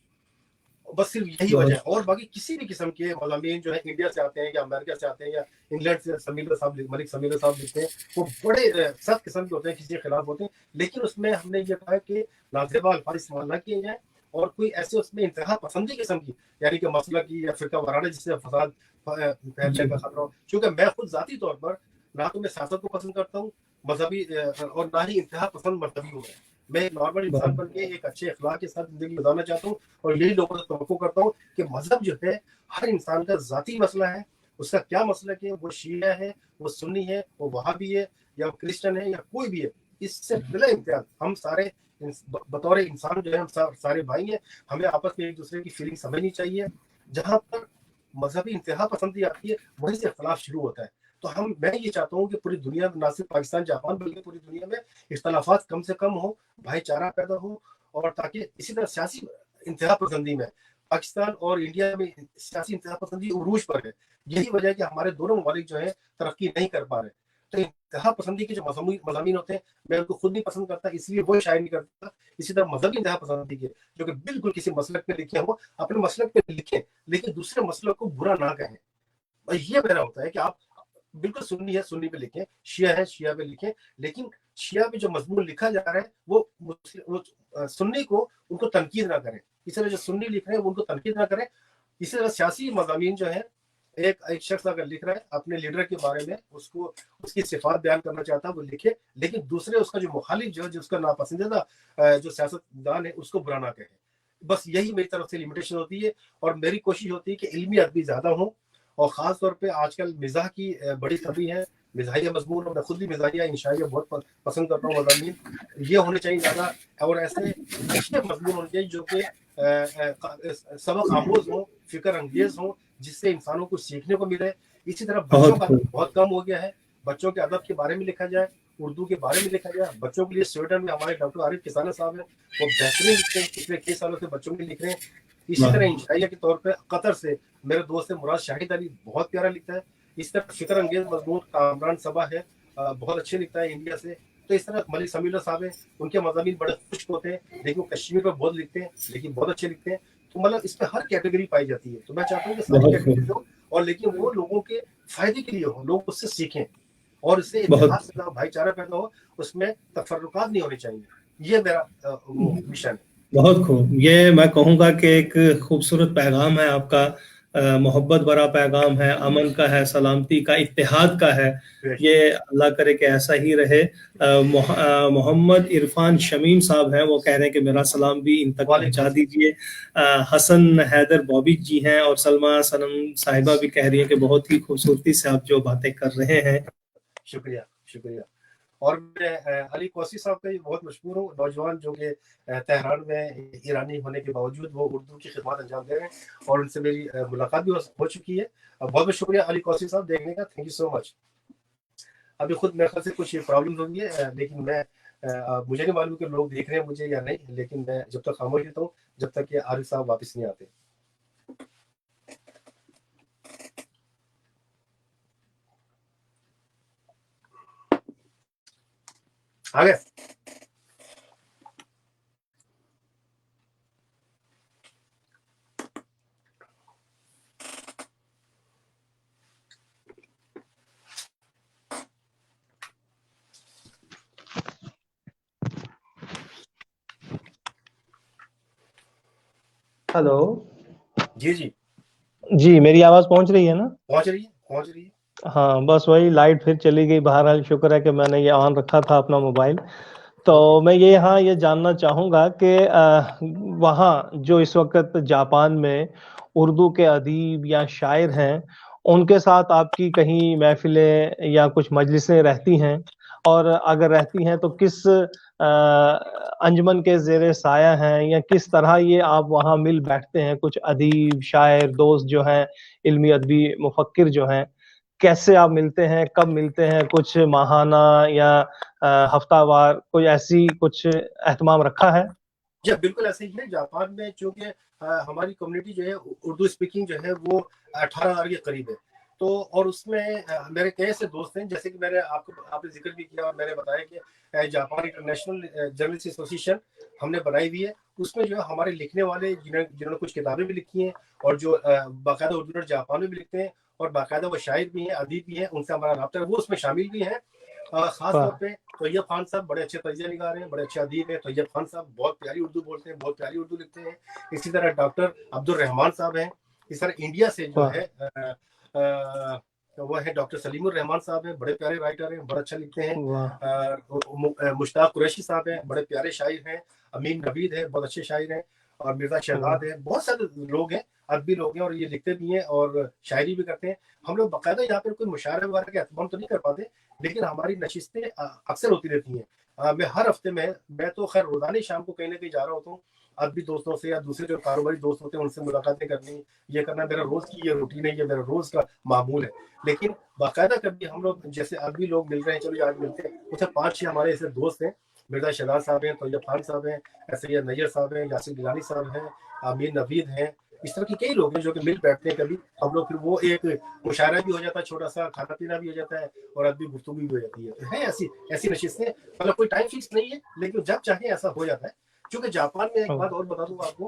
बस सिर्फ यही वजह है, और बाकी किसी भी किस्म के मज़ामीन जो है इंडिया से आते हैं या अमेरिका से आते हैं या इंग्लैंड से मलिक समीर साहब लिखते हैं, वो बड़े सख्त किस्म के होते हैं, किसी के खिलाफ होते हैं, लेकिन उसमें हमने ये कहा कि नाज़ेबा अल्फाज इस्तेमाल ना किए जाए और कोई ऐसे उसमें इंतहा पसंदी किस्म की, यानी कि मसला की या फिरका वाराना जिससे फसाद फैलने का खतरा हो। क्योंकि मैं खुद जाती तौर पर ना तो मैं सियासत को पसंद करता हूँ मजहबी, और ना ही इंतहा पसंद मजहबी हूँ। मैं एक नॉर्मल इंसान बन के एक अच्छे अखलाक के साथ जिंदगी गुजारना चाहता हूँ, और यही लोगों से तवक्को करता हूँ कि मजहब जो है हर इंसान का जाती मसला है। उसका क्या मसला है, वो शिया है, वो सुन्नी है, वो वहाबी है, या क्रिश्चियन है, या कोई भी है, इससे बिला इम्तियाज हम सारे बतौर इंसान जो है हम सारे भाई हैं। हमें आपस में एक दूसरे की फीलिंग समझनी चाहिए। जहां पर मजहबी इंतहा पसंदी आती है वहीं से इख्तलाफ शुरू होता है। तो मैं ये चाहता हूँ कि पूरी दुनिया में, ना सिर्फ पाकिस्तान जापान बल्कि पूरी दुनिया में इख्तलाफात कम से कम हो, भाईचारा पैदा हो, और ताकि इसी तरह सियासी इंतहा पसंदी में पाकिस्तान और इंडिया में सियासी इंतहा पसंदी उरूज पर है। यही वजह है कि हमारे दोनों ममालिक जो है तरक्की नहीं कर पा रहे। तो इंतहा पसंदी के जो मज़ामीन होते हैं मैं उनको खुद नहीं पसंद करता, इसलिए वो शायद नहीं करता। इसी तरह मजहबी इंतहा पसंदी के जो कि बिल्कुल किसी मसलक पे लिखे हो, अपने मसलक पे लिखें, लेकिन दूसरे मसलक को बुरा ना कहें। और ये मेरा होता है कि आप बिल्कुल सुन्नी है सुन्नी पे लिखें, शिया है शिया पे लिखें, लेकिन शिया पे जो मजमून लिखा जा रहा है वो सुन्नी को उनको तनकीद ना करें। इस तरह जो सुन्नी लिख रहे हैं वो उनको तनकीद ना करें। इसी तरह सियासी मज़ामीन जो है, एक शख्स अगर लिख रहा है अपने लीडर के बारे में, उसको उसकी सिफात बयान करना चाहता है वो लिखे, लेकिन दूसरे उसका जो मुखालिफ जो है, जो उसका नापसंदीदा जो सियासतदान है उसको बुरा ना कहे। बस यही मेरी तरफ से लिमिटेशन होती है, और मेरी कोशिश होती है कि इल्मी अदबी ज्यादा हो, और ख़ास तौर पे आजकल मिज़ाह की बड़ी कमी है। मिज़ाहिया मज़मून, और मैं खुद भी मिज़ाहिया इंशाइया बहुत पसंद करता हूँ। मज़ामीन ये होने चाहिए ज़्यादा, और ऐसे अच्छे मज़मून होने चाहिए जो कि सबक आमोज़ हों, फ़िक्र अंगेज़ हों, जिससे इंसानों को सीखने को मिले। इसी तरह बच्चों का बहुत कम हो गया है। बच्चों के अदब के बारे में लिखा जाए, उर्दू के बारे में लिखा जाए। बच्चों के लिए स्वीडन में हमारे डॉक्टर आरिफ किसाना साहब हैं, वो बेहतरीन लिखते हैं, पिछले कई सालों से बच्चों के लिख रहे हैं। इसी तरह इंशाइया के तौर पे कतर से मेरे दोस्त मुराद शाहिद अली बहुत प्यारा लिखता है। इस तरह फिक्र अंगेज मजमून कामरान सबा है, बहुत अच्छे लिखता है इंडिया से। तो इस तरह मलिक समीर साहब है, उनके मज़ामीन बड़े खुश्क होते हैं, लेकिन वो कश्मीर पर बहुत लिखते हैं, लेकिन बहुत अच्छे लिखते हैं। तो मतलब इस पर हर कैटेगरी पाई जाती है। तो मैं चाहता हूँ कि सारी कैटेगरी हो, और लेकिन वो लोगों के फायदे के लिए हो, लोग उससे सीखें, और इससे इतिहास पैदा, भाईचारा पैदा हो, उसमें तफर्रुकात नहीं होने चाहिए। ये मेरा मिशन है। बहुत खूब। ये मैं कहूँगा कि एक खूबसूरत पैगाम है आपका, मोहब्बत भरा पैगाम है, अमन का है, सलामती का, इत्तेहाद का है। ये अल्लाह करे कि ऐसा ही रहे। मोहम्मद इरफान शमीम साहब हैं, वो कह रहे हैं कि मेरा सलाम भी इन तक पहुंचा दीजिए। हसन हैदर बॉबी जी हैं, और सलमा सनम साहिबा भी कह रही हैं कि बहुत ही खूबसूरती से आप जो बातें कर रहे हैं। शुक्रिया शुक्रिया। और मैं अली कौसी साहब का बहुत मशहूर हूँ, नौजवान जो कि तेहरान में ईरानी होने के बावजूद वो उर्दू की खिदमत अंजाम दे रहे हैं, और उनसे मेरी मुलाकात भी हो चुकी है। बहुत बहुत शुक्रिया अली कौसी साहब देखने का, थैंक यू सो मच। अभी खुद मेरे ख्याल से कुछ प्रॉब्लम होगी है, लेकिन मैं मुझे नहीं मालूम कि लोग देख रहे हैं मुझे या नहीं, लेकिन मैं जब तक खामोश रहता हूँ जब तक कि आरिफ साहब वापस नहीं आते। आ गए? हेलो जी जी जी, मेरी आवाज पहुंच रही है ना? पहुंच रही है, पहुंच रही है। हाँ, बस वही लाइट फिर चली गई। बहरहाल शुक्र है कि मैंने ये ऑन रखा था अपना मोबाइल। तो मैं ये यहाँ ये जानना चाहूँगा कि वहाँ जो इस वक़्त जापान में उर्दू के अदीब या शायर हैं, उनके साथ आपकी कहीं महफ़िलें या कुछ मजलिसें रहती हैं? और अगर रहती हैं तो किस अंजुमन के ज़ेर साया हैं या किस तरह ये आप वहाँ मिल बैठते हैं? कुछ अदीब, शायर, दोस्त जो हैं, इल्मी अदबी मुफ़क्किर जो हैं, कैसे आप मिलते हैं? कब मिलते हैं? कुछ माहाना या हफ्तावार कोई ऐसी कुछ एहतमाम रखा है? जी, बिल्कुल ऐसे ही है। जापान में चूँकि हमारी कम्युनिटी जो है उर्दू स्पीकिंग जो है वो 18,000 के करीब है। तो और उसमें मेरे कई ऐसे दोस्त हैं, जैसे कि मैंने आपने ज़िक्र भी किया और मैंने बताया कि जापान इंटरनेशनल जर्नलिस्ट एसोसिएशन हमने बनाई हुई है। उसमें जो है हमारे लिखने वाले जिन्होंने कुछ किताबें भी लिखी हैं और जो बाकायदा उर्दू और जापान में भी लिखते हैं और बाकायदा वो शायर भी हैं, अदीब भी हैं, उनसे हमारा राब्ता है, वो उसमें शामिल भी हैं। खास तौर वाह! पे तैयब खान साहब बड़े अच्छे तजिया निगार हैं, बड़े अच्छे अदीब हैं। तैयब खान साहब बहुत प्यारी उर्दू बोलते हैं, बहुत प्यारी उर्दू लिखते हैं। इसी तरह डॉक्टर अब्दुल रहमान साहब हैं। इस तरह इंडिया से जो वाह! है वो है डॉक्टर सलीमुर रहमान साहब हैं, बड़े प्यारे राइटर हैं, बड़ा अच्छा लिखते हैं। वाह! मुश्ताक कुरैशी साहब हैं, बड़े प्यारे शायर हैं। अमीन नवीद है, बहुत अच्छे शायर हैं। और मिर्जा वाह! शहजाद है, बहुत सारे लोग हैं, अदबी लोग हैं और ये लिखते भी हैं और शायरी भी करते हैं। हम लोग बाकायदा यहाँ पर कोई मुशायरे वगैरह का एहतमाम तो नहीं कर पाते, लेकिन हमारी नशिस्तें अक्सर होती रहती हैं। मैं हर हफ्ते में मैं तो खैर रोजाना ही शाम को कहीं ना कहीं जा रहा होता हूँ, अदबी दोस्तों से या दूसरे जो कारोबारी दोस्त होते हैं उनसे मुलाकातें करनी, ये करना मेरा रोज की ये रूटीन है, ये मेरा रोज का मामूल है। लेकिन बाकायदा कभी हम लोग जैसे अदबी लोग मिल रहे हैं, चलो आज मिलते हैं, उससे 5-6 हमारे ऐसे दोस्त हैं। मिर्जा शहजाद साहब हैं, तैयब खान साहब हैं, सैयद नैयर साहब हैं, यासिर गिलानी साहब हैं, अमीन नवीद हैं। इस तरह के कई लोग हैं जो कि मिल बैठते हैं कभी हम लोग, फिर वो एक मुशायरा भी हो जाता है, छोटा सा खाना पीना भी हो जाता है और अदबी गुफ्तगू भी हो जाती है। तो है ऐसी ऐसी नशिस्तें, मतलब कोई टाइम फिक्स नहीं है, लेकिन जब चाहे ऐसा हो जाता है। क्योंकि जापान में एक बात और बता दूंगा आपको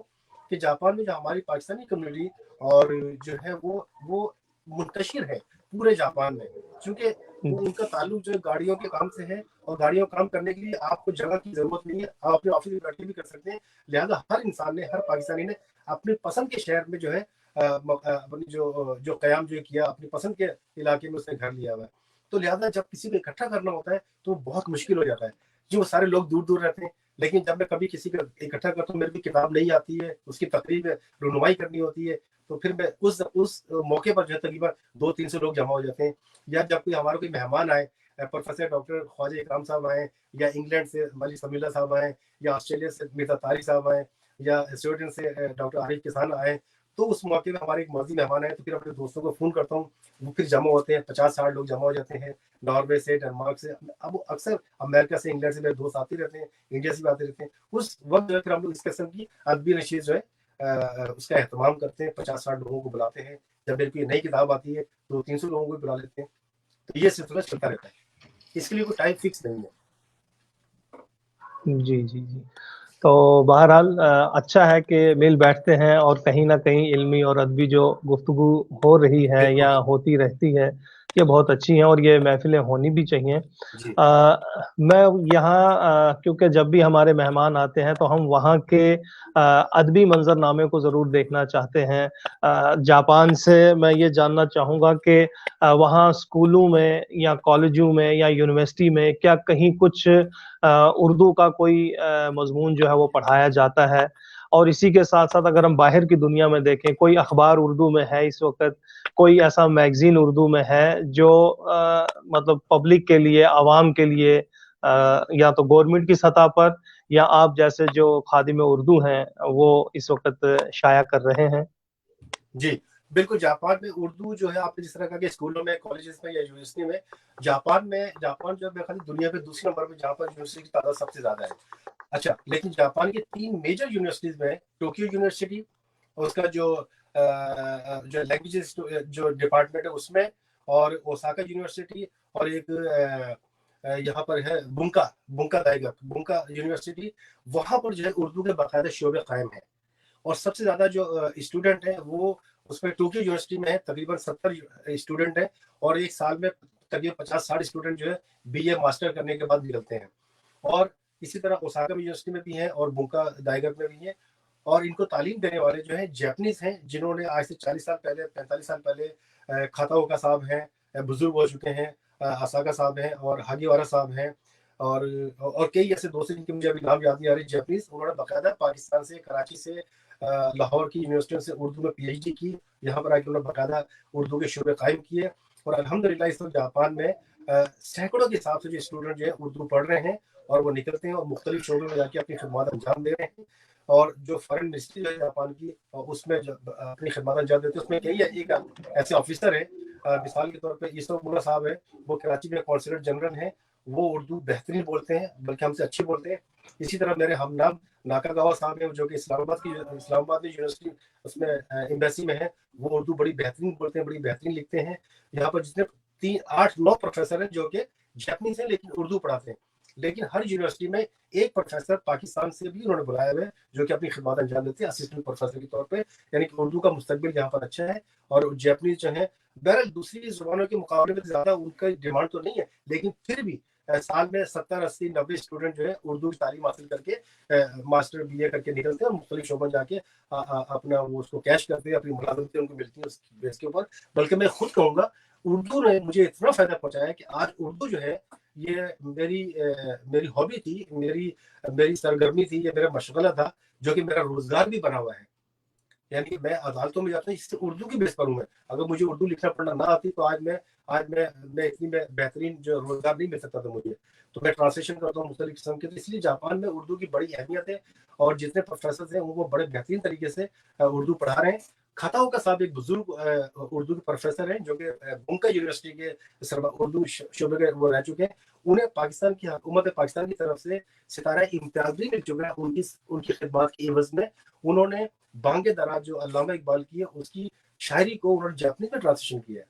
कि जापान में जो हमारी पाकिस्तानी कम्युनिटी और जो है वो मुंतशिर है पूरे जापान में। क्योंकि वो उनका ताल्लुक जो है गाड़ियों के काम से है और गाड़ियों का काम करने के लिए आपको जगह की जरूरत नहीं है, आप अपने ऑफिस में बैठ के भी कर सकते हैं। लिहाजा हर इंसान ने, हर पाकिस्तानी ने अपनी पसंद के शहर में जो है अपनी जो जो कयाम जो किया, अपनी पसंद के इलाके में उसने घर लिया हुआ है। तो लिहाजा जब किसी को इकट्ठा करना होता है तो बहुत मुश्किल हो जाता है, जो सारे लोग दूर दूर रहते हैं। लेकिन जब मैं कभी किसी को इकट्ठा करता हूँ, मेरे भी किताब नहीं आती है, उसकी तकरीब रुनुमाई करनी होती है, तो फिर मैं उस मौके पर जो है तकरीबन 200-300 लोग जमा हो जाते हैं। या जब कोई हमारा कोई मेहमान आए, प्रोफेसर डॉक्टर ख्वाजा इकराम साहब आए, या इंग्लैंड से मलिक समील्ला साहब आए, या ऑस्ट्रेलिया से मिर्जा तारिक साहब आए, या स्वीडन से डॉक्टर आरिफ किसान आए, तो उस मौके में हमारे एक मौजूद मेहमान आए, तो फिर अपने दोस्तों को फ़ोन करता हूँ, वो फिर जमा होते हैं, 50-60 लोग जमा हो जाते हैं, नॉर्वे से, डेनमार्क से। अब अक्सर अमेरिका से, इंग्लैंड से मेरे दोस्त आते रहते हैं, इंडिया से भी आते रहते हैं। उस वक्त जो है फिर हम लोग इस किस्म की अदबी नशीर जो है उसका एहतमाम करते हैं, 50-60 लोगों को बुलाते हैं। जब मेरी कोई नई किताब आती है तो 300 लोगों को बुला लेते हैं। तो ये सिलसिला चलता रहता है, इसके लिए कोई टाइम फिक्स नहीं है। जी, जी, जी। तो बहरहाल अच्छा है कि मिल बैठते हैं और कहीं न कहीं इल्मी और अदबी जो गुफ्तगू हो रही है बिल्कुल। या होती रहती है, ये बहुत अच्छी हैं और ये महफ़िलें होनी भी चाहिए। जी। मैं यहाँ क्योंकि जब भी हमारे मेहमान आते हैं तो हम वहाँ के अदबी मंज़रनामे को ज़रूर देखना चाहते हैं। जापान से मैं ये जानना चाहूँगा कि वहाँ स्कूलों में या कॉलेजों में या यूनिवर्सिटी में क्या कहीं कुछ उर्दू का कोई मज़मून जो है वो पढ़ाया जाता है? और इसी के साथ-साथ अगर हम बाहर की दुनिया में देखें, कोई अख़बार उर्दू में है इस वक़्त, कोई ऐसा मैगज़ीन उर्दू में है जो मतलब पब्लिक के लिए, आवाम के लिए या तो गवर्नमेंट की सतह पर या आप जैसे जो खादिम उर्दू हैं, वो इस वक़्त शाया कर रहे हैं? जी, बिल्कुल। जापान में उर्दू जो है, आपने जिस तरह कहा कि स्कूलों में, कॉलेजेस में या यूनिवर्सिटी में, जापान जो है मेरे ख्याल दुनिया में दूसरे नंबर पे जहाँ पर यूनिवर्सिटी की तादाद सबसे ज़्यादा है। अच्छा, लेकिन जापान की 3 मेजर यूनिवर्सिटीज़ में टोक्यो यूनिवर्सिटी, उसका जो लैंग्वेजेस जो डिपार्टमेंट है उसमें, और ओसाका यूनिवर्सिटी, और एक यहाँ पर है बुंका यूनिवर्सिटी। वहाँ पर जो है उर्दू के बाकायदा शोबे कायम हैं। और सबसे ज़्यादा जो स्टूडेंट हैं वो उसमें टोक्यो यूनिवर्सिटी में है, तकरीबन 70 स्टूडेंट हैं। और एक साल में तकरीबन 50-60 स्टूडेंट जो है बीए मास्टर करने के बाद निकलते हैं। और इसी तरह ओसाका यूनिवर्सिटी में भी हैं और बुंका दाइगक में भी हैं। और इनको तालीम देने वाले जो हैं जैपनीज हैं, जिन्होंने आज से 40 साल पहले, 45 साल पहले खाताओका साहब हैं, बुजुर्ग हो चुके हैं, असाका साहब हैं और हागिवारा साहब हैं। और कई ऐसे दोस्त जिनके मुझे अभी नाम याद नहीं आ रही, जापानीज, उन्होंने बाकायदा पाकिस्तान से, कराची से, लाहौर की यूनिवर्सिटियों से उर्दू में PhD की, यहाँ पर आके उन्होंने बाकायदा उर्दू के शोबे कायम किए, और अल्हम्दुलिल्लाह इस वक्त जापान में सैकड़ों के हिसाब से जो स्टूडेंट जो है उर्दू पढ़ रहे हैं, और वो निकलते हैं और मुख्तलिफ शोबे में जाके अपनी खिदमत अंजाम दे रहे हैं। और जो फॉरेन मिनिस्ट्री है जापान की, उसमें जो अपनी खिदमत अंजाम देते हैं, उसमें कई एक ऐसे ऑफिसर है, मिसाल के तौर पे ईसोमुल्ला साहब है, वो कराची में कॉन्सुलेट जनरल हैं, वो उर्दू बेहतरीन बोलते हैं, बल्कि हमसे अच्छी बोलते हैं। इसी तरह मेरे हमनाम नाकागावा साहब हैं, जो कि इस्लामाबाद में यूनिवर्सिटी उसमें एम्बेसी में है, वो उर्दू बड़ी बेहतरीन बोलते हैं, बड़ी बेहतरीन लिखते हैं। यहाँ पर जितने 8-9 प्रोफेसर हैं जो कि जापानीज हैं लेकिन उर्दू पढ़ाते हैं, लेकिन हर यूनिवर्सिटी में एक प्रोफेसर पाकिस्तान से भी उन्होंने बुलाया हुआ है, जो कि अपनी खिदमत अंजाम देते हैं असिस्टेंट प्रोफेसर के तौर पे। यानी कि उर्दू का मुस्तकबिल यहाँ पर अच्छा है। और जापानीज जो है, बहरहाल दूसरी जुबानों के मुकाबले में ज्यादा उनका डिमांड तो नहीं है, लेकिन फिर भी साल में 70, 80, 90 स्टूडेंट जो है उर्दू की तालीम हासिल करके मास्टर BA करके निकलते हैं, और मुख्तलिफ शोबों जाके अपना वो उसको कैश करते हैं, अपनी मुलाजमतें उनको मिलती है उस बेस के ऊपर। बल्कि मैं खुद कहूँगा, उर्दू ने मुझे इतना फायदा पहुंचाया है कि आज उर्दू जो है, ये मेरी हॉबी थी, मेरी सरगर्मी थी, ये मेरा मशगला था, जो कि मेरा रोजगार भी बना हुआ है। यानी कि मैं अदालतों में जाता हूँ, इससे उर्दू की बेस पर हूँ मैं। अगर मुझे उर्दू लिखना पढ़ना ना आती तो आज मैं इतनी बेहतरीन जो रोजगार नहीं मिल सकता था मुझे। तो मैं ट्रांसलेशन करता हूँ मुख्तलिफ किस्म के, तो इसलिए जापान में उर्दू की बड़ी अहमियत है, और जितने प्रोफेसर हैं वो बड़े बेहतरीन तरीके से उर्दू पढ़ा रहे हैं। खताओका साहब एक बुजुर्ग उर्दू के प्रोफेसर हैं, जो कि बुमका यूनिवर्सिटी के उर्दू शोबे के वो रह चुके हैं। उन्हें पाकिस्तान की हुकूमत पाकिस्तान की तरफ से सितारा इम्तियाज भी मिल चुका है उनकी खिदमत की एवज में। उन्होंने बांगे दराज जो अल्लामा इकबाल की है, उसकी शायरी को उन्होंने जापानीज में ट्रांसलेशन किया है।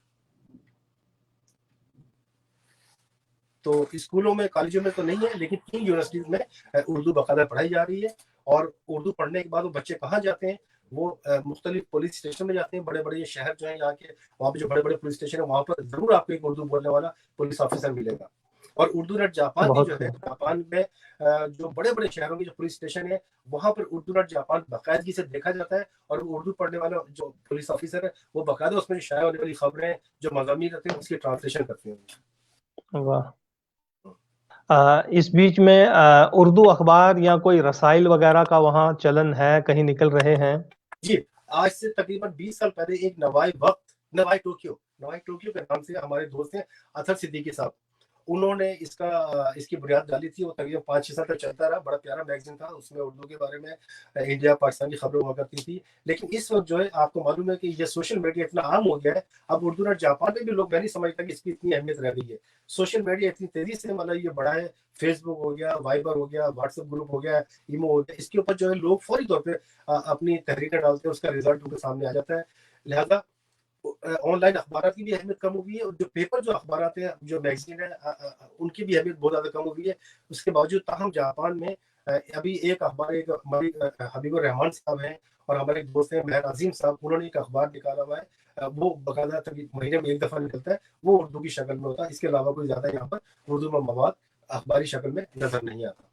तो स्कूलों में, कॉलेजों में तो नहीं है, लेकिन इन यूनिवर्सिटीज में उर्दू बाकायदा पढ़ाई जा रही है। और उर्दू पढ़ने के बाद वो बच्चे कहाँ जाते हैं, वो मुख्तलिफ पुलिस स्टेशन में जाते हैं। बड़े बड़े शहर जो है यहाँ के, वहाँ पे जो बड़े बड़े पुलिस स्टेशन है, वहाँ पर जरूर आपको एक उर्दू बोलने वाला पुलिस ऑफिसर मिलेगा। और उर्दू नेट जापान भी जो है, जापान में जो बड़े बड़े शहरों के जो पुलिस स्टेशन है, वहाँ पर उर्दू नेट जापान बाकायदगी से देखा जाता है। और उर्दू पढ़ने वाला जो पुलिस ऑफिसर है, वो बाकायदा उसमें जो शाया होने वाली खबरें, जो मज़ामीन रहते हैं, उसकी ट्रांसलेशन करते हैं। वाह। इस बीच में उर्दू अखबार या कोई रसाइल वगैरह का वहाँ चलन है, कहीं निकल रहे हैं? जी, आज से तकरीबन 20 साल पहले एक नवाई टोक्यो के नाम से हमारे दोस्त हैं अथर सिद्दीकी साहब, उन्होंने इसकी बुनियाद डाली थी। वो तकरीबन 5-6 साल तक चलता रहा। बड़ा प्यारा मैगजीन था, उसमें उर्दू के बारे में इंडिया पाकिस्तान की खबरें हुआ करती थी। लेकिन इस वक्त जो है, आपको मालूम है कि ये सोशल मीडिया इतना आम हो गया है, अब उर्दू नेट जापान में भी लोग, मैं नहीं समझता कि इसकी इतनी अहमियत रह गई है। सोशल मीडिया इतनी तेजी से मतलब ये बढ़ा है, फेसबुक हो गया, वाइबर हो गया, व्हाट्सएप ग्रुप हो गया, ईमो हो गया, इसके ऊपर जो है लोग फौरी तौर पर अपनी तहरीरें डालते हैं, उसका रिजल्ट उनके सामने आ जाता है। लिहाजा ऑनलाइन अखबार की भी अहमियत कम हो गई है, और जो पेपर जो अखबार आते हैं, जो मैगजीन है, उनकी भी अहमियत बहुत ज्यादा कम हो गई है। उसके बावजूद ताहम जापान में अभी एक अखबार, एक हबीबुर रहमान साहब हैं, और हमारे एक दोस्त हैं मेहर अजीम साहब, उन्होंने एक अखबार निकाला हुआ है। वो बाकायदा महीने में एक दफा निकलता है, वो उर्दू की शक्ल में होता है। इसके अलावा कोई ज्यादा यहाँ पर उर्दू में मवाद अखबारी शक्ल में नजर नहीं आता।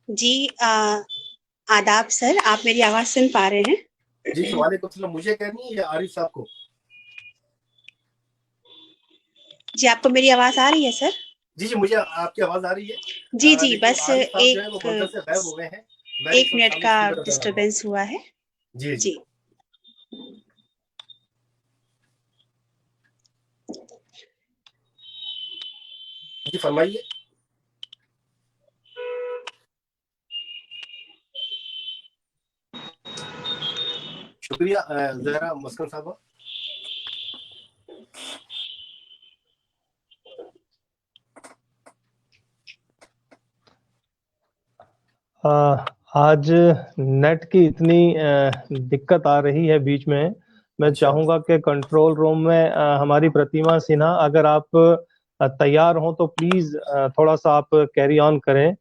जी, आदाब सर, आप मेरी आवाज सुन पा रहे हैं? जी, वालेकुम सलाम। मुझे कहनी है या आरिफ साहब को? जी, आपको मेरी आवाज आ रही है सर? जी, मुझे आपकी आवाज आ रही है। जी, बस एक मिनट का डिस्टरबेंस हुआ है। जी जी, जी फरमाइए। शुक्रिया जहरा मस्कन साहब। आज नेट की इतनी दिक्कत आ रही है बीच में, मैं चाहूंगा कि कंट्रोल रूम में हमारी प्रतिमा सिन्हा, अगर आप तैयार हो तो प्लीज थोड़ा सा आप कैरी ऑन करें।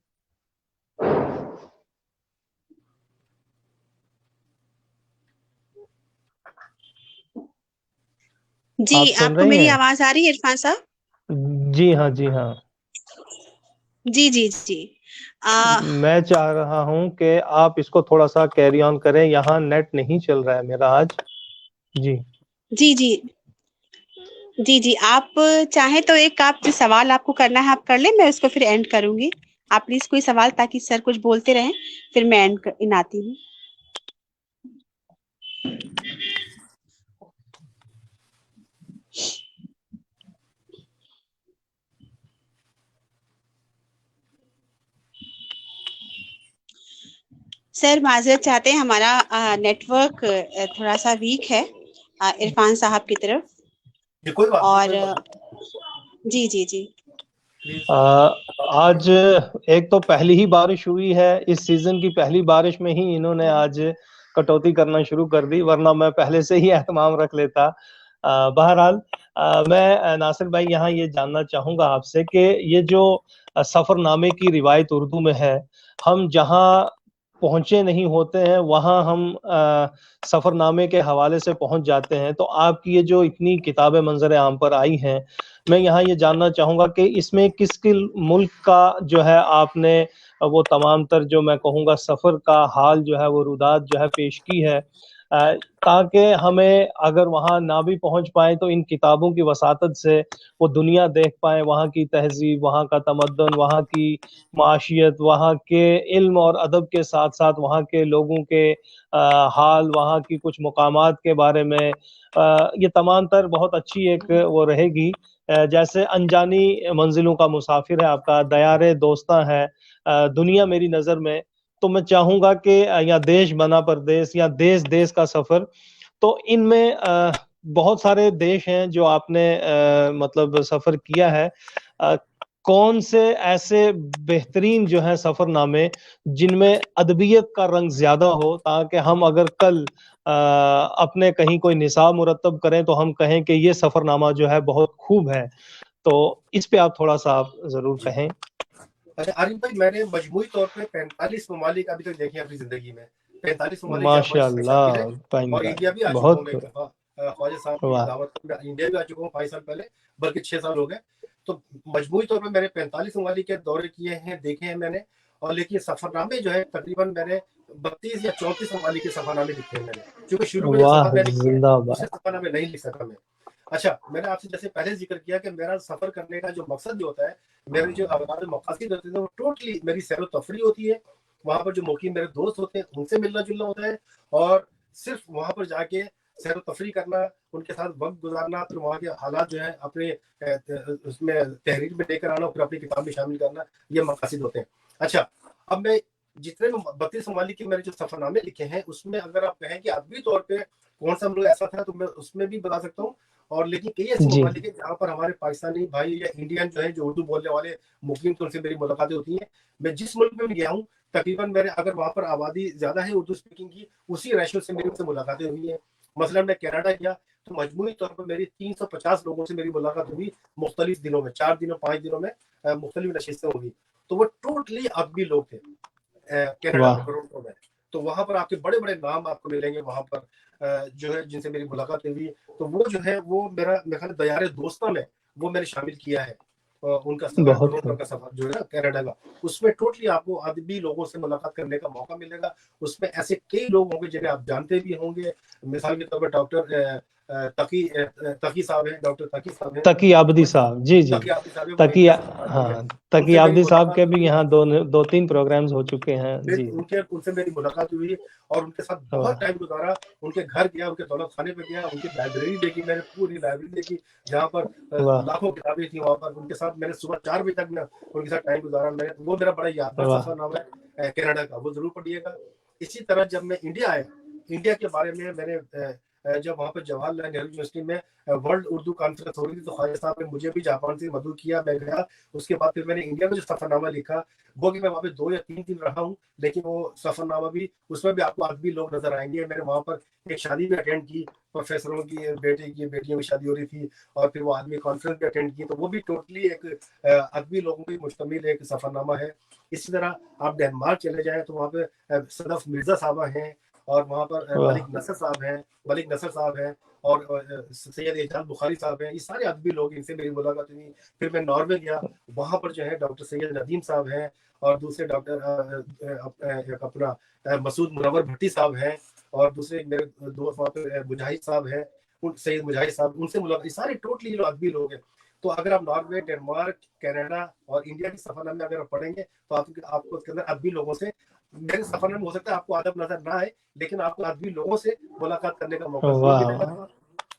जी, आप सुन आपको रही मेरी हैं? आवाज आ रही है इरफान साहब? जी हाँ, जी हाँ। जी जी जी। आ, मैं चाह रहा हूँ कि आप इसको थोड़ा सा कैरी ऑन करें, यहाँ नेट नहीं चल रहा है मेरा आज। जी। जी जी जी जी, आप चाहें तो एक आप जो सवाल आपको करना है आप कर ले, मैं उसको फिर एंड करूंगी। आप प्लीज कोई सवाल, ताकि सर कुछ बोलते रहें, फिर मैं इन आती हूँ। सर माजरत चाहते हैं, हमारा नेटवर्क थोड़ा सा वीक है इरफान साहब की तरफ। ये कोई बात नहीं, और कोई बात जी जी जी प्लीज। आज एक तो पहली ही बारिश हुई है, इस सीजन की पहली बारिश में ही इन्होंने आज कटौती करना शुरू कर दी, वरना मैं पहले से ही एहतमाम रख लेता। बहरहाल मैं नासिर भाई यहाँ ये जानना चाहूंगा आपसे कि ये जो सफरनामे की रिवायत उर्दू में है, हम जहाँ पहुंचे नहीं होते हैं वहां हम सफरनामे के हवाले से पहुंच जाते हैं। तो आपकी ये जो इतनी किताबें मंजर आम पर आई हैं, मैं यहाँ ये जानना चाहूंगा कि इसमें किस किस मुल्क का जो है आपने वो तमाम तर जो मैं कहूँगा सफर का हाल जो है वो रुदात जो है पेश की है, ताकि हमें अगर वहाँ ना भी पहुंच पाए तो इन किताबों की वसातत से वो दुनिया देख पाए, वहाँ की तहजीब, वहाँ का तमद्दन, वहाँ की माशियत, वहाँ के इल्म और अदब के साथ साथ वहाँ के लोगों के हाल, वहाँ की कुछ मकामात के बारे में ये तमाम तर बहुत अच्छी एक वो रहेगी। जैसे अनजानी मंजिलों का मुसाफिर है आपका, दयारे दोस्तां है, दुनिया मेरी नजर में, तो मैं चाहूंगा कि या देश बना परदेस या देश देश का सफर, तो इनमें बहुत सारे देश हैं जो आपने मतलब सफर किया है। अ, कौन से ऐसे बेहतरीन जो है सफरनामे जिनमें अदबियत का रंग ज्यादा हो, ताकि हम अगर कल अपने कहीं कोई निसाब मुरतब करें तो हम कहें कि ये सफरनामा जो है बहुत खूब है। तो इस पे आप थोड़ा सा आप जरूर जी। कहें। अच्छा आरिफ भाई, मैंने मजमूई तौर पे 45 ममालिक अभी तक देखे हैं अपनी जिंदगी में। 45 ममालिक जहाँ पर शामिल है, माशाल्लाह और पाइंदा, इंडिया भी आ चुका हूँ बहुत मैं एक दफा। ख्वाजा साहब की वाह। दावत पर मैं इंडिया भी आ चुका हूँ 5 साल पहले, बल्कि 6 साल हो गए। तो मजमूई तौर पे मैंने 45 ममालिक के दौरे किए हैं, देखे हैं मैंने। और लेकिन सफरनामे जो है तकरीबन मैंने 32 या 34 ममालिक के सफरनामे लिखे हैं मैंने, क्योंकि शुरू में जो सफर वाह मैंने किए उससे जिंदाबाद। सफरनामे नहीं लिख सका मैं। अच्छा, मैंने आपसे जैसे पहले जिक्र किया कि मेरा सफर करने का जो मकसद जो होता है, मेरे जो अवगाद मकासद होते हैं, वो टोटली मेरी सैर तफरी होती है। वहां पर जो मुकीम मेरे दोस्त होते हैं उनसे मिलना जुलना होता है, और सिर्फ वहां पर जाके सैर तफरी करना, उनके साथ वक्त गुजारना, फिर वहाँ के हालात जो है अपने उसमें तहरीर में लेकर आना, फिर अपनी किताब में शामिल करना, ये मकासद होते हैं। अच्छा, अब मैं जितने भी 32 ममालिक के मेरे जो सफरनामे लिखे हैं, उसमें अगर आप कहें कि अदबी तौर पे कौन सा मुल्क ऐसा था, तो मैं उसमें भी बता सकता हूँ। और लेकिन कई ऐसे जी ममालिक है जहाँ पर हमारे पाकिस्तानी भाई या इंडियन जो है, जो उर्दू बोलने वाले मुस्लिम, तो उनसे मेरी मुलाकातें होती हैं। मैं जिस मुल्क में भी गया हूँ, तकरीबन मेरे अगर वहाँ पर आबादी ज्यादा है उर्दू स्पीकिंग की, उसी रेशो से मेरी उनसे मुलाकातें हुई है। मसलन मैं कनाडा गया तो मजमूरी तौर पर मेरी 350 लोगों से मेरी मुलाकात हुई, मुख्तलिफ दिनों में, 4 दिनों 5 दिनों में मुख्तलिफ नशिस्तें हुई। तो वो टोटली अदबी लोग थे कनाडा में, वाह टोरंटो में। तो वहां पर आपके बड़े बड़े नाम आपको मिलेंगे वहां पर, जो है जिनसे मेरी मुलाकात हुई। तो वो जो है वो मेरा मेरे ख्याल दयारे दोस्ता में वो मैंने शामिल किया है। उनका सफर, बहुत टोरंटो खूब। का सफर जो है ना कनाडा का, उसमें टोटली आपको अदबी लोगों से मुलाकात करने का मौका मिलेगा। उसमें ऐसे कई लोग होंगे जिन्हें आप जानते भी होंगे। मिसाल के तौर पर डॉक्टर तकी साहब हैं, डॉक्टर तकी साहब हैं, तकी आबदी साहब, जी जी। तकी आफिस साहब हैं, वो तकी, इंडिया से मुताल्लिक है। हाँ, तकी उनसे मेरी आबदी साहब मुलाकात के भी हुई, यहाँ दो दो तीन प्रोग्राम्स हो चुके हैं। फिर जी उनसे मेरी मुलाकात हुई, और उनके साथ बहुत वाह टाइम गुजारा। उनके घर गया, उनके दौलत खाने पे गया, उनकी लाइब्रेरी देखी मैंने, पूरी लाइब्रेरी देखी, जहाँ पर वाह लाखों किताबें थी। वहां पर उनके साथ मैंने सुबह 4 बजे तक मैं उनके साथ टाइम गुजारा। मैंने वो मेरा बड़ा यादगार वाह। सफरनामा है कनाडा का, वो जरूर पढ़िएगा। इसी तरह जब मैं इंडिया आया, इंडिया के बारे में मैंने जब वहां पर जवाहरलाल नेहरू यूनिवर्सिटी में वर्ल्ड उर्दू कॉन्फ्रेंस हो रही थी, तो ख्वाजा साहब ने मुझे भी जापान से मदद किया, मैं गया। उसके बाद फिर मैंने इंडिया में जो सफरनामा लिखा, वो भी मैं वहाँ पे 2 या 3 दिन रहा हूँ, लेकिन वो सफरनामा भी, उसमें भी आपको अदबी लोग नजर आएंगे। मैंने वहाँ पर एक शादी भी अटेंड की, प्रोफेसरों की बेटे की बेटियों की शादी हो रही थी, और फिर वो आदमी कॉन्फ्रेंस भी अटेंड की। तो वो भी टोटली एक अदबी लोगों की मुश्तमिल एक सफरनामा है। इसी तरह आप डेनमार्क चले जाएं तो वहाँ पे सदफ मिर्जा साहबा हैं, और वहाँ पर वाह मलिक नसर साहब हैं, और सैयद एजाज बुखारी साहब हैं, ये सारे अदबी लोग, इनसे मेरी मुलाकात हुई। फिर मैं नॉर्वे गया, वहाँ पर जो है डॉक्टर सैयद नदीम साहब हैं और दूसरे डॉक्टर अपना मसूद मुनव्वर भट्टी साहब हैं और दूसरे मेरे दोस्त वहाँ पे मुजाहिद साहब हैं, सैयद मुजाहिद साहब, उनसे मुलाकात। सारे टोटली अदबी लोग हैं। तो अगर आप नॉर्वे, डेनमार्क, कनाडा और इंडिया की सफरनामे अगर आप पढ़ेंगे तो आपको उसके अंदर अदबी लोगों से, मेरे सफरनामे हो सकता है आपको अदब नजर ना आए, लेकिन आपको अदबी लोगों से मुलाकात करने का मौका जरूर मिलेगा।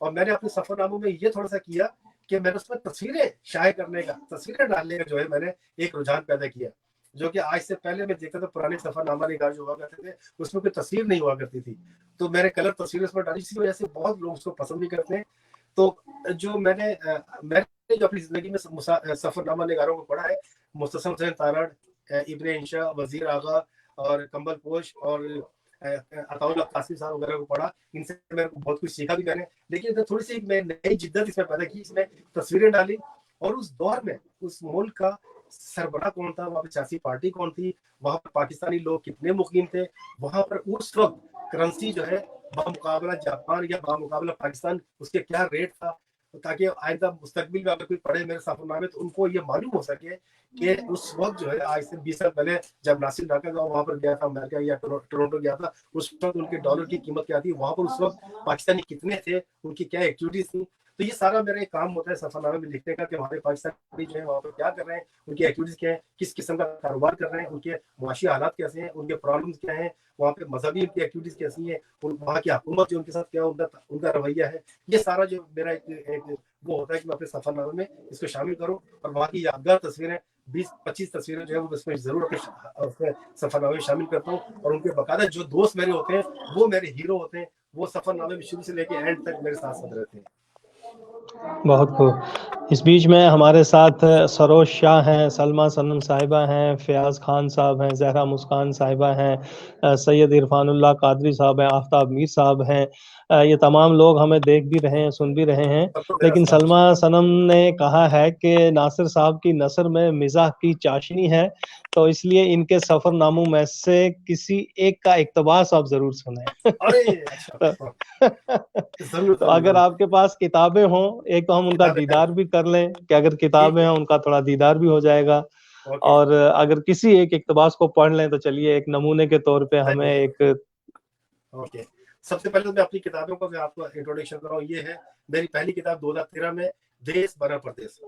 और मैंने अपने सफरनामों में ये थोड़ा सा किया कि मैंने उसमें तस्वीरें शाये करने का, तस्वीरें डालने का जो है मैंने एक रुझान पैदा किया, जो कि आज से पहले मैं देखता था पुराने सफरनामा निगार जो हुआ करते थे उसमें कोई तस्वीर नहीं हुआ करती थी, तो मैंने कलर तस्वीरें उसमें डाली, जिसकी वजह से बहुत लोग उसको पसंद भी करते हैं। तो जो मैंने जो अपनी जिंदगी में सफरनामा निगारों को पढ़ा है, मुस्तसम हुसैन तारड़, इब्ने इंशा, वजीर आगा और कंबल पोश और अताउल्लाह कासिम साहब वगैरह को पढ़ा, इनसे मैंने बहुत कुछ सीखा भी मैंने। लेकिन थोड़ी सी मैं नई जिद्दत इसमें पैदा की, इसमें तस्वीरें डाली और उस दौर में उस मुल्क का सरबराह कौन था, वहाँ पर सियासी पार्टी कौन थी, वहाँ पर पाकिस्तानी लोग कितने मुकीम थे, वहाँ पर उस वक्त करेंसी जो है बामुकाबला जापान या बामुकाबला पाकिस्तान उसके क्या रेट था, ताकि आइंदा मुस्तकबिल में अगर कोई पढ़े मेरे सफरनामे तो उनको ये मालूम हो सके कि उस वक्त जो है आज से 20 साल पहले जब नासिर ढाका वहां पर गया था, अमेरिका या टोरंटो गया था, उस वक्त उनके डॉलर की कीमत क्या थी, वहां पर उस वक्त पाकिस्तानी कितने थे, उनकी क्या एक्टिविटीज थी। तो ये सारा मेरा एक काम होता है सफरनामे में लिखने का कि हमारे पाकिस्तानी जो है वहाँ पर क्या कर रहे हैं, उनकी एक्टिविटीज क्या है, किस किस्म का कारोबार कर रहे हैं, उनके मुआशी हालात कैसे हैं, उनके प्रॉब्लम्स क्या हैं, वहाँ पे मजहबी उनकी एक्टिविटीज कैसी है, वहाँ की हुकूमत जो उनके साथ क्या उनका रवैया है, ये सारा जो मेरा एक वो होता है कि मैं अपने सफरनामे में इसको शामिल करूँ और वहाँ की यादगार तस्वीरें 20-25 तस्वीरें जो है वो इसमें जरूर अपने सफरनामे में शामिल करता हूँ। और उनके बकायदा जो दोस्त मेरे होते हैं वो मेरे हीरो होते हैं, वो सफरनामे में शुरू से लेके एंड तक मेरे साथ साथ रहते हैं। बहुत खूब। इस बीच में हमारे साथ सरोज शाह हैं, सलमा सनम साहिबा हैं, फयाज खान साहब हैं, जहरा मुस्कान साहिबा हैं, सैयद इरफानुल्लाह कादरी साहब हैं, आफ्ताब मीर साहब हैं। ये तमाम लोग हमें देख भी रहे हैं, सुन भी रहे हैं। लेकिन सलमा सनम ने कहा है कि नासिर साहब की नसर में मिजाह की चाशनी है, तो इसलिए इनके सफरनामों में से किसी एक का इक्तबास आप जरूर सुने। तो अगर आपके पास किताबें हों, एक तो हम उनका दीदार भी कर लें कि अगर किताबें हैं उनका थोड़ा दीदार भी हो जाएगा, और अगर किसी एक इक्तबास को पढ़ लें तो चलिए एक नमूने के तौर पे हमें एक। ओके, सबसे पहले तो मैं अपनी किताबों को मैं आपको इंट्रोडक्शन कर रहा हूँ। ये है मेरी पहली किताब 2013 में, देश बना परदेश।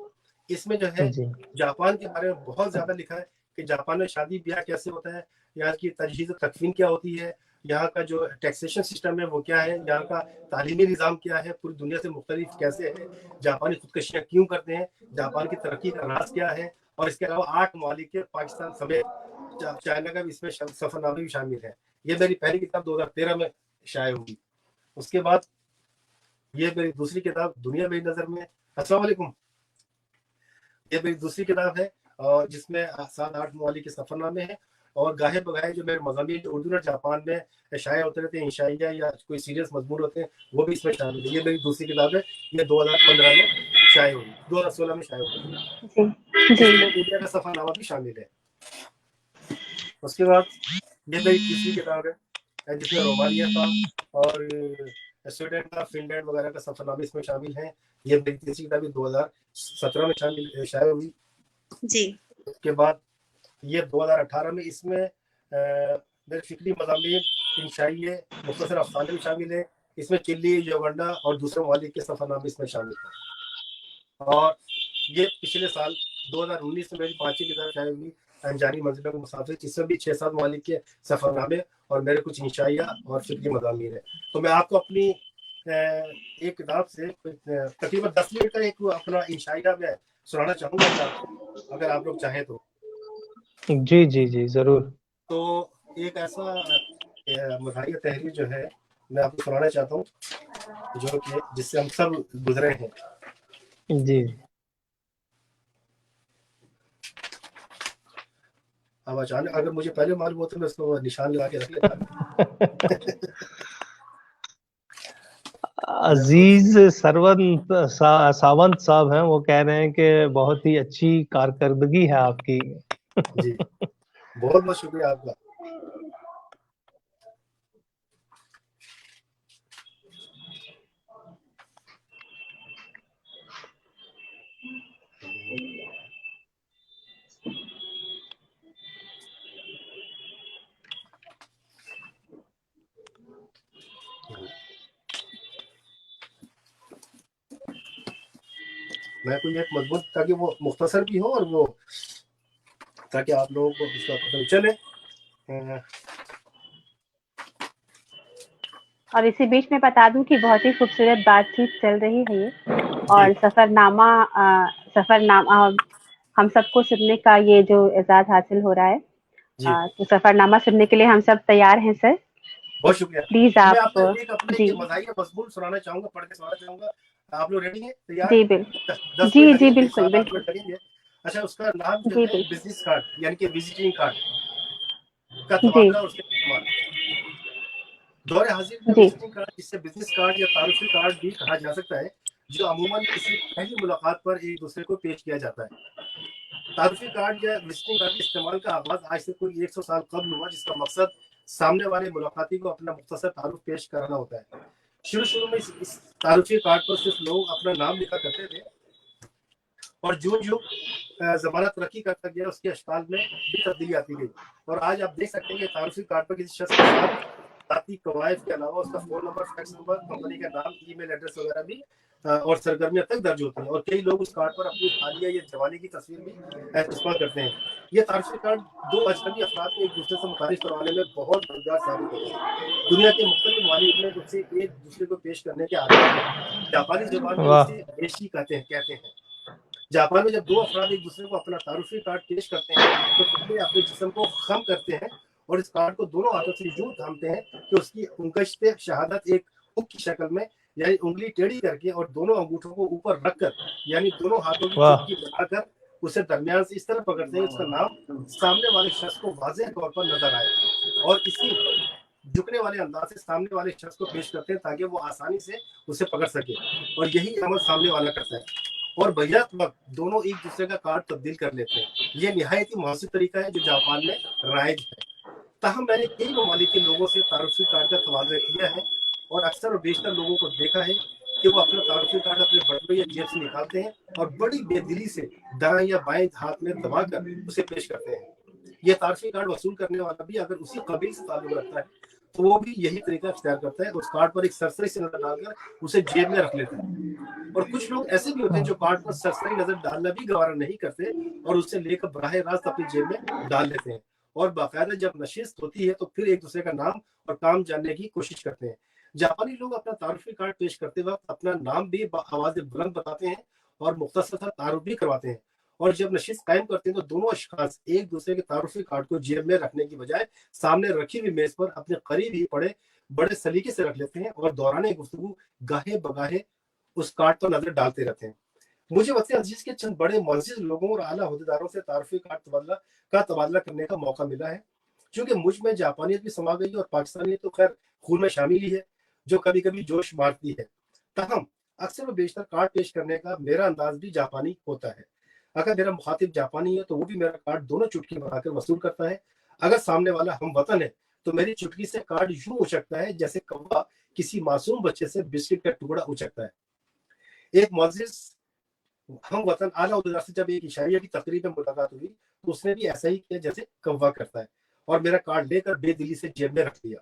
इसमें जो है जापान के बारे में बहुत ज्यादा लिखा है कि जापान में शादी ब्याह कैसे होता है, यहाँ की तजहीज़ तकफीन क्या होती है, यहाँ का जो टैक्सेशन सिस्टम है वो क्या है, यहाँ का तालीमी निज़ाम क्या है, पूरी दुनिया से मुख्तलिफ कैसे है, जापानी खुदकशियाँ क्यों करते हैं, जापान की तरक्की का राज क्या है, और इसके अलावा 8 ममालिक के पाकिस्तान समेत चाइना का भी इसमें सफरनामे भी शामिल है। ये मेरी पहली किताब 2013 में शाये हुई। उसके बाद ये मेरी दूसरी किताब दुनिया मेरी नजर में, अस्सलाम वालेकुम, ये मेरी दूसरी किताब है और जिसमें 7-8 ममालिक के सफरनामे हैं और गाहे बगाहे जो मेरे मज़ामीन उर्दू और जापान में शाये होते रहते हैं, इंशाइया या कोई सीरियस मजमून होते हैं, वो भी इसमें शामिल है। ये मेरी दूसरी किताब है, ये 2015 में शाये हुई, 2016 में शाये हुई। इसमें इंडिया का सफरनामा भी शामिल है। उसके बाद ये मेरी तीसरी किताब है जिसमें रोमानिया का और स्वीडन का, फिनलैंड वगैरह का सफरनामे इसमें शामिल है। ये मेरी तीसरी किताब 2017 में शामिल हुई जी। उसके बाद ये 2018 में इसमें मेरे फिक्री मज़ामीन, इंशाइये, मुख्तसर अफसाने भी शामिल है। इसमें चिली, युगांडा और दूसरे ममालिक के सफरनामे इसमें शामिल हैं। और ये पिछले साल 2019 में मेरी 5वीं किताब शायद हुई, अनजानी मंजिलों के मुसाफिर, जिसमें भी 6-7 ममालिक के सफरनामे और मेरे कुछ इंशाइया और फिक्री मज़ामीन है। तो मैं आपको अपनी एक किताब से तकरीबन 10 मिनट का एक अपना इंशाइया में सुनाना चाहूँगा, अगर आप लोग चाहें तो। जी जी जी जरूर। तो एक ऐसा मज़ाहिया तहरीर जो है मैं आपको सुनाना चाहता हूँ, जो कि जिससे हम सब गुजरे हैं। जी। अब अचानक अगर मुझे पहले मालूम होता मैं उसको निशान लगा के रख लेता। अजीज सावंत साहब हैं, वो कह रहे हैं कि बहुत ही अच्छी कारकर्दगी है आपकी। जी, बहुत बहुत शुक्रिया आपका। मैं कोई एक मजबूत, ताकि वो मुख्तसर भी हो और वो ताकि आप लोगों को इसका पता चले। और इसी बीच में बता दूं कि बहुत ही खूबसूरत बातचीत चल रही है ये, और सफरनामा हम सबको सुनने का ये जो एजाज हासिल हो रहा है, जी तो सफरनामा सुनने के लिए हम सब तैयार हैं सर। बहुत शुक्रिया। प्लीज मैं आप आपको एक अपना जी एक मज़ाहिया मजमून सुनाना चाहूंगा, पढ़ के सुनाना चाहूंगा। आप लोग रेडी हैं, तैयार? जी बिल्कुल 10 जी मिनट जी लगेंगे, बिल्कुल 7-8 बिल्कुल मिनट लगेंगे। अच्छा, उसका नाम जो जी है बिल्कुल बिजनेस कार्ड यानी कि विजिटिंग कार्ड का जी तबादला और उसका इस्तेमाल। दौरे हाजिर का जी विजिटिंग कार्ड, जिससे बिजनेस कार्ड या तारुफी कार्ड भी कहा जा सकता है, जो अमूमन किसी पहली मुलाकात पर एक दूसरे को पेश किया जाता है। तारुफी कार्ड या विजिटिंग कार्ड के इस्तेमाल का आगाज आज से कोई 100 साल कबल हुआ, जिसका मकसद सामने वाले मुलाकाती को अपना मुख्तसर तारुफ पेश कराना होता है। शुरू में इस तारुफी कार्ड पर सिर्फ लोग अपना नाम लिखा करते थे, और जो जमाना तरक्की करता गया उसके अस्पताल में भी तब्दीली आती गई, और आज आप देख सकते हैं कि तारुफी कार्ड पर किसी शख्स के साथ जाती कवायद के अलावा उसका phone number, fax number, company का नाम, ईमेल एड्रेस वगैरह भी और सरगर्मियां तक दर्ज होती हैं, और कई लोग उस कार्ड पर अपनी हालिया या जवानी की तस्वीर भी इस्तेमाल करते हैं। ये तारुफी कार्ड दो अजनबी अफराद को एक दूसरे से मुतारिफ करवाने में बहुत मददगार साबित होते हैं। दुनिया के मुख्तलिफ ममालिक में उसे एक दूसरे को पेश करने के आदत है। जापानी जुबान में वाह उसे रेशी कहते हैं। जापान में जब दो अफराद एक दूसरे को अपना तारुफी कार्ड पेश करते हैं, तो पहले अपने जिस्म को खम करते हैं और इस कार्ड को दोनों हाथों से यूं थामते हैं कि उसकी उंगश्त शहादत एक हुक की शक्ल में, यानी उंगली टेढ़ी करके और दोनों अंगूठों को ऊपर रखकर, यानी दोनों हाथों की वाह चुटकी बनाकर उसे दरमियान से इस तरह पकड़ते हैं उसका नाम सामने वाले शख्स को वाज़ेह तौर पर नजर आए, और इसी झुकने वाले अंदाज से सामने वाले शख्स को पेश करते हैं ताकि वो आसानी से उसे पकड़ सके, और यही अमल सामने वाला करता है, और बहिरत वक्त दोनों एक दूसरे का कार्ड तब्दील कर लेते हैं। ये निहायत ही मुहसिब तरीका है जो जापान में राइज है। ताहम मैंने कई ममालिक के लोगों से तारुफी कार्ड का तबादला किया है, और अक्सर और बेशतर लोगों को देखा है कि वो अपना तारुफी कार्ड अपने बटुए या जेब से निकालते हैं और बड़ी बेदिली से दाएं या बाएं हाथ में दबाकर उसे पेश करते हैं। यह तारुफी कार्ड वसूल करने वाला भी अगर उसी कबील से ताल्लुक रखता है, तो वो भी यही तरीका इख्तियार करता है, उस कार्ड पर एक सरसरी से नजर डालकर उसे जेब में रख लेता है। और कुछ लोग ऐसे भी होते हैं जो कार्ड पर सरसरी नजर डालना भी गवारा नहीं करते और उसे लेकर बराह रास्त अपनी जेब में डाल लेते हैं, और बाकायदा जब नशिस्त होती है तो फिर एक दूसरे का नाम और काम जानने की कोशिश करते हैं। जापानी लोग अपना तारुफी कार्ड पेश करते वक्त अपना नाम भी आवाज बुलंद बताते हैं और मुख्तसर सा तारुफ भी करवाते हैं, और जब नशिस्त कायम करते हैं तो दोनों अशखास एक दूसरे के तारुफी कार्ड को जेब में रखने की बजाय सामने रखी हुई मेज पर अपने करीब ही पड़े बड़े सलीके से रख लेते हैं और दौरान गुफ्तगू गाहे बगाहे उस कार्ड पर नजर डालते रहते हैं। मुझे वक्त अजीज के चंद बड़े मुअज़्ज़िज़ लोगों और आला अहदेदारों से तारुफी कार्ड का तबादला करने का मौका मिला है, क्योंकि मुझ में जापानियत भी समा गई और पाकिस्तानियत तो खैर खून में शामिल ही है, जो कभी कभी जोश मारती है। ताहम अक्सर व बेशतर कार्ड पेश करने का मेरा अंदाज भी जापानी होता है। अगर मेरा मुखातिब जापानी है तो वो भी मेरा कार्ड दोनों चुटकी बनाकर वसूल करता है। अगर सामने वाला हम वतन है तो मेरी चुटकी से कार्ड यूं उछकता है जैसे कौवा किसी मासूम बच्चे से बिस्किट का टुकड़ा उछकता है। एक मुअज़्ज़िज़ हम वतन आला अहदेदार से जब एक इशाइया की तकरीब में मुलाकात हुई तो उसने भी ऐसा ही किया जैसे कौवा करता है, और मेरा कार्ड लेकर बेदिली से जेब में रख लिया।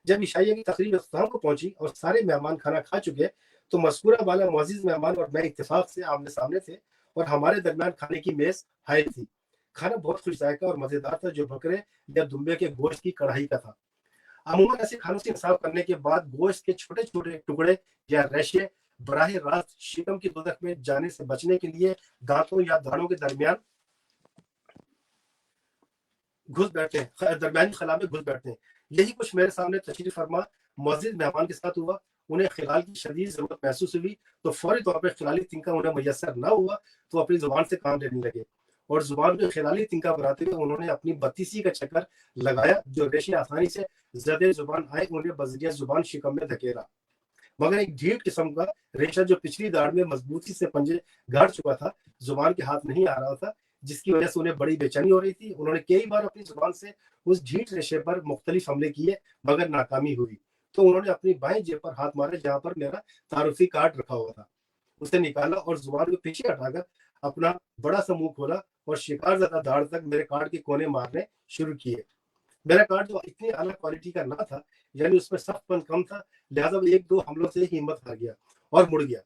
जब इशाइया की तकरीब अख्ताम को पहुंची और सारे मेहमान खाना खा चुके, तो मस्कूरा वाला मुअज़्ज़िज़ मेहमान और मैं इत्तेफाक से आमने सामने थे और हमारे दरमियान खाने की मेज हायल थी। खाना बहुत खुश जायका और मजेदार था, जो बकरे या दुम्बे के गोश्त की कढ़ाई का था। अमूमन ऐसे खानों से इंसाफ करने के बाद गोश्त के छोटे छोटे टुकड़े या रेशे बराह रास्त शिकम की दोजख में जाने से बचने के लिए दांतों या दाढ़ों के दरमियान घुस बैठते हैं, दरमियानी खला में घुस बैठते हैं। यही कुछ मेरे सामने तशरीफ फरमा मुअज़्ज़िज़ मेहमान के साथ हुआ। उन्हें खिलाल की शदीद जरूरत महसूस हुई तो फौरी तौर पर खिलाली तिनका उन्हें मैसर न हुआ तो अपनी जुबान से काम लेने लगे, और जुबान में खिलाली तिनका बनाते हुए उन्होंने अपनी बत्तीसी का चक्कर लगाया, जो रेशे आसानी से जदे जुबान आए उन्हें बजरिया जुबान शिकम में धकेला, मगर एक ढीठ किस्म का रेशा जो पिछली दाढ़ में मजबूती से पंजे गाड़ चुका था जुबान के हाथ नहीं आ रहा था, जिसकी वजह से उन्हें बड़ी बेचैनी हो रही थी। उन्होंने कई बार अपनी जुबान से उस ढीठ रेशे पर मुख्तलिफ हमले किए मगर नाकामी हुई, तो उन्होंने अपनी बाएं जेब पर हाथ मारा जहां पर मेरा तारुफी कार्ड रखा हुआ था, उसे निकाला और जुबान को पीछे हटाकर अपना बड़ा सा मुंह खोला और शिकार ज़्यादा दाढ़ तक मेरे कार्ड के कोने मारने शुरू किए। मेरा कार्ड जो इतनी आला क्वालिटी का ना था, यानी उसमें सख्तपन कम था, लिहाजा वो एक दो हमलों से हिम्मत हार गया और मुड़ गया।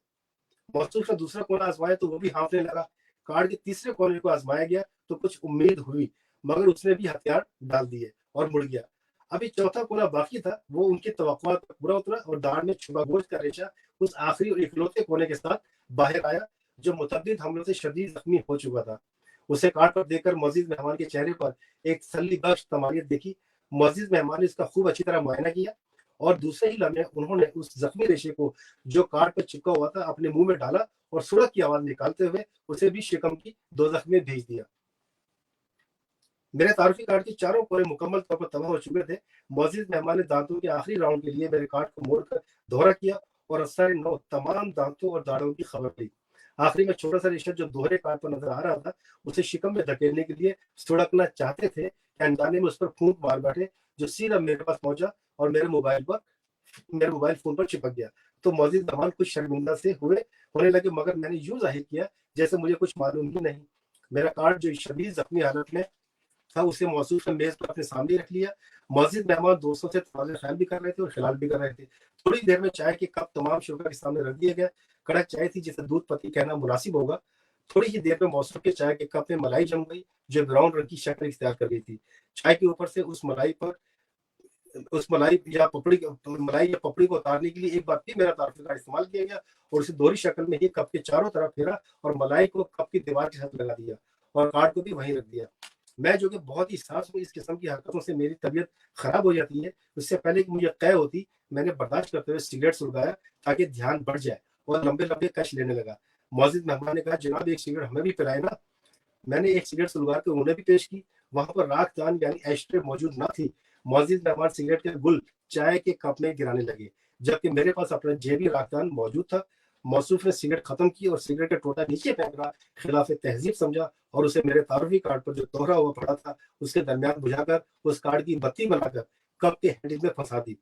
मौसूफ ने दूसरा कोना आजमाया तो वो भी हाँफने लगा। कार्ड के तीसरे कोने को आजमाया गया तो कुछ उम्मीद हुई, मगर उसने भी हथियार डाल दिए और मुड़ गया। अभी चौथा कोना बाकी था, वो उनकी तवक्कुआत पर पूरा उतरा और दाढ़ में छुपा गोश्त का रेशा उस आखिरी और इकलौते कोने के साथ बाहर आया, जो मुतअद्दिद हमलों से शदीद जख्मी हो चुका था। उसे कार्ड पर देखकर मुअज़्ज़िज़ मेहमान के चेहरे पर एक तसल्ली बख्श तमानियत देखी। मुअज़्ज़िज़ मेहमान ने इसका खूब अच्छी तरह मुआयना किया और दूसरे ही लम्हे उन्होंने उस जख्मी रेशे को जो कार्ड पर चिपका हुआ था अपने मुंह में डाला और सुड़क की आवाज निकालते हुए उसे भी शिकम की दोज़ख में भेज दिया। मेरे तारुफी कार्ड के चारों कोने मुकम्मल तौर पर तबाह हो चुके थे। मुअज़्ज़िज़ मेहमान ने दांतों के आखिरी राउंड के लिए मेरे कार्ड को मोड़कर दोहरा किया और असर नौ तमाम दांतों और दाढ़ों की खबर ली। आखिरी में छोटा सा रेशा जो दोहरे कार्ड पर नजर आ रहा था, उसे शिकम में धकेलने के लिए सुड़कना चाहते थे कि अनजाने में उस पर फूंक मार बैठे, जो सीधा मेरे पास पहुंचा और मेरे मोबाइल फोन पर चिपक गया। तो मुअज़्ज़िज़ मेहमान कुछ शर्मिंदा से होने लगे, मगर मैंने यूं जाहिर किया जैसे मुझे कुछ मालूम ही नहीं। मेरा कार्ड जो शदीद जख्मी हालत में था उसे मौसूफ ने मेज पर अपने सामने रख लिया। मुअज़्ज़िज़ मेहमान दोस्तों से तबादला ख्याल भी कर रहे थे और खिलाल भी कर रहे थे। थोड़ी देर में चाय के कप तमाम शुरा के सामने रख दिए गए। कड़क चाय थी जिसे दूध पत्ती कहना मुनासिब होगा। थोड़ी ही देर में मौसूफ के चाय के कप में मलाई जम गई, जो ब्राउन रंग की शक्ल इख्तियार कर गई थी। चाय के ऊपर से उस मलाई या पपड़ी को उतारने के लिए एक बार फिर मेरा तारुफी कार्ड इस्तेमाल किया गया और उसे दोहरी शक्ल में ही कप के चारों तरफ फेरा और मलाई को कप की दीवार के साथ लगा दिया और कार्ड को भी वहीं रख दिया। मैं जो कि बहुत ही सास हूँ, इस किस्म की हरकतों से मेरी तबीयत खराब हो जाती है। उससे पहले कि मुझे कै होती, मैंने बर्दाश्त करते हुए सिगरेट सुलगाया ताकि ध्यान बढ़ जाए और लंबे लंबे कश लेने लगा। मुअज़्ज़िज़ मेहमान ने कहा, जनाब एक सिगरेट हमें भी पिलाए ना। मैंने एक सिगरेट सुलगा कर उन्हें भी पेश की। वहां पर राखदान यानी एशट्रे मौजूद न थी। मुअज़्ज़िज़ मेहमान सिगरेट के गुल चाय के कप में गिराने लगे, जबकि मेरे पास अपना जेबी राखदान मौजूद था। मौसूफ ने सिगरेट खत्म की और सिगरेट का टोटा नीचे फेंक रहा खिलाफ तहजीब समझा और उसे मेरे तारुफी कार्ड पर जो दोहरा हुआ पड़ा था उसके दरमियान बुझाकर उस कार्ड की बत्ती बनाकर कप के हैंडल में फंसा दी।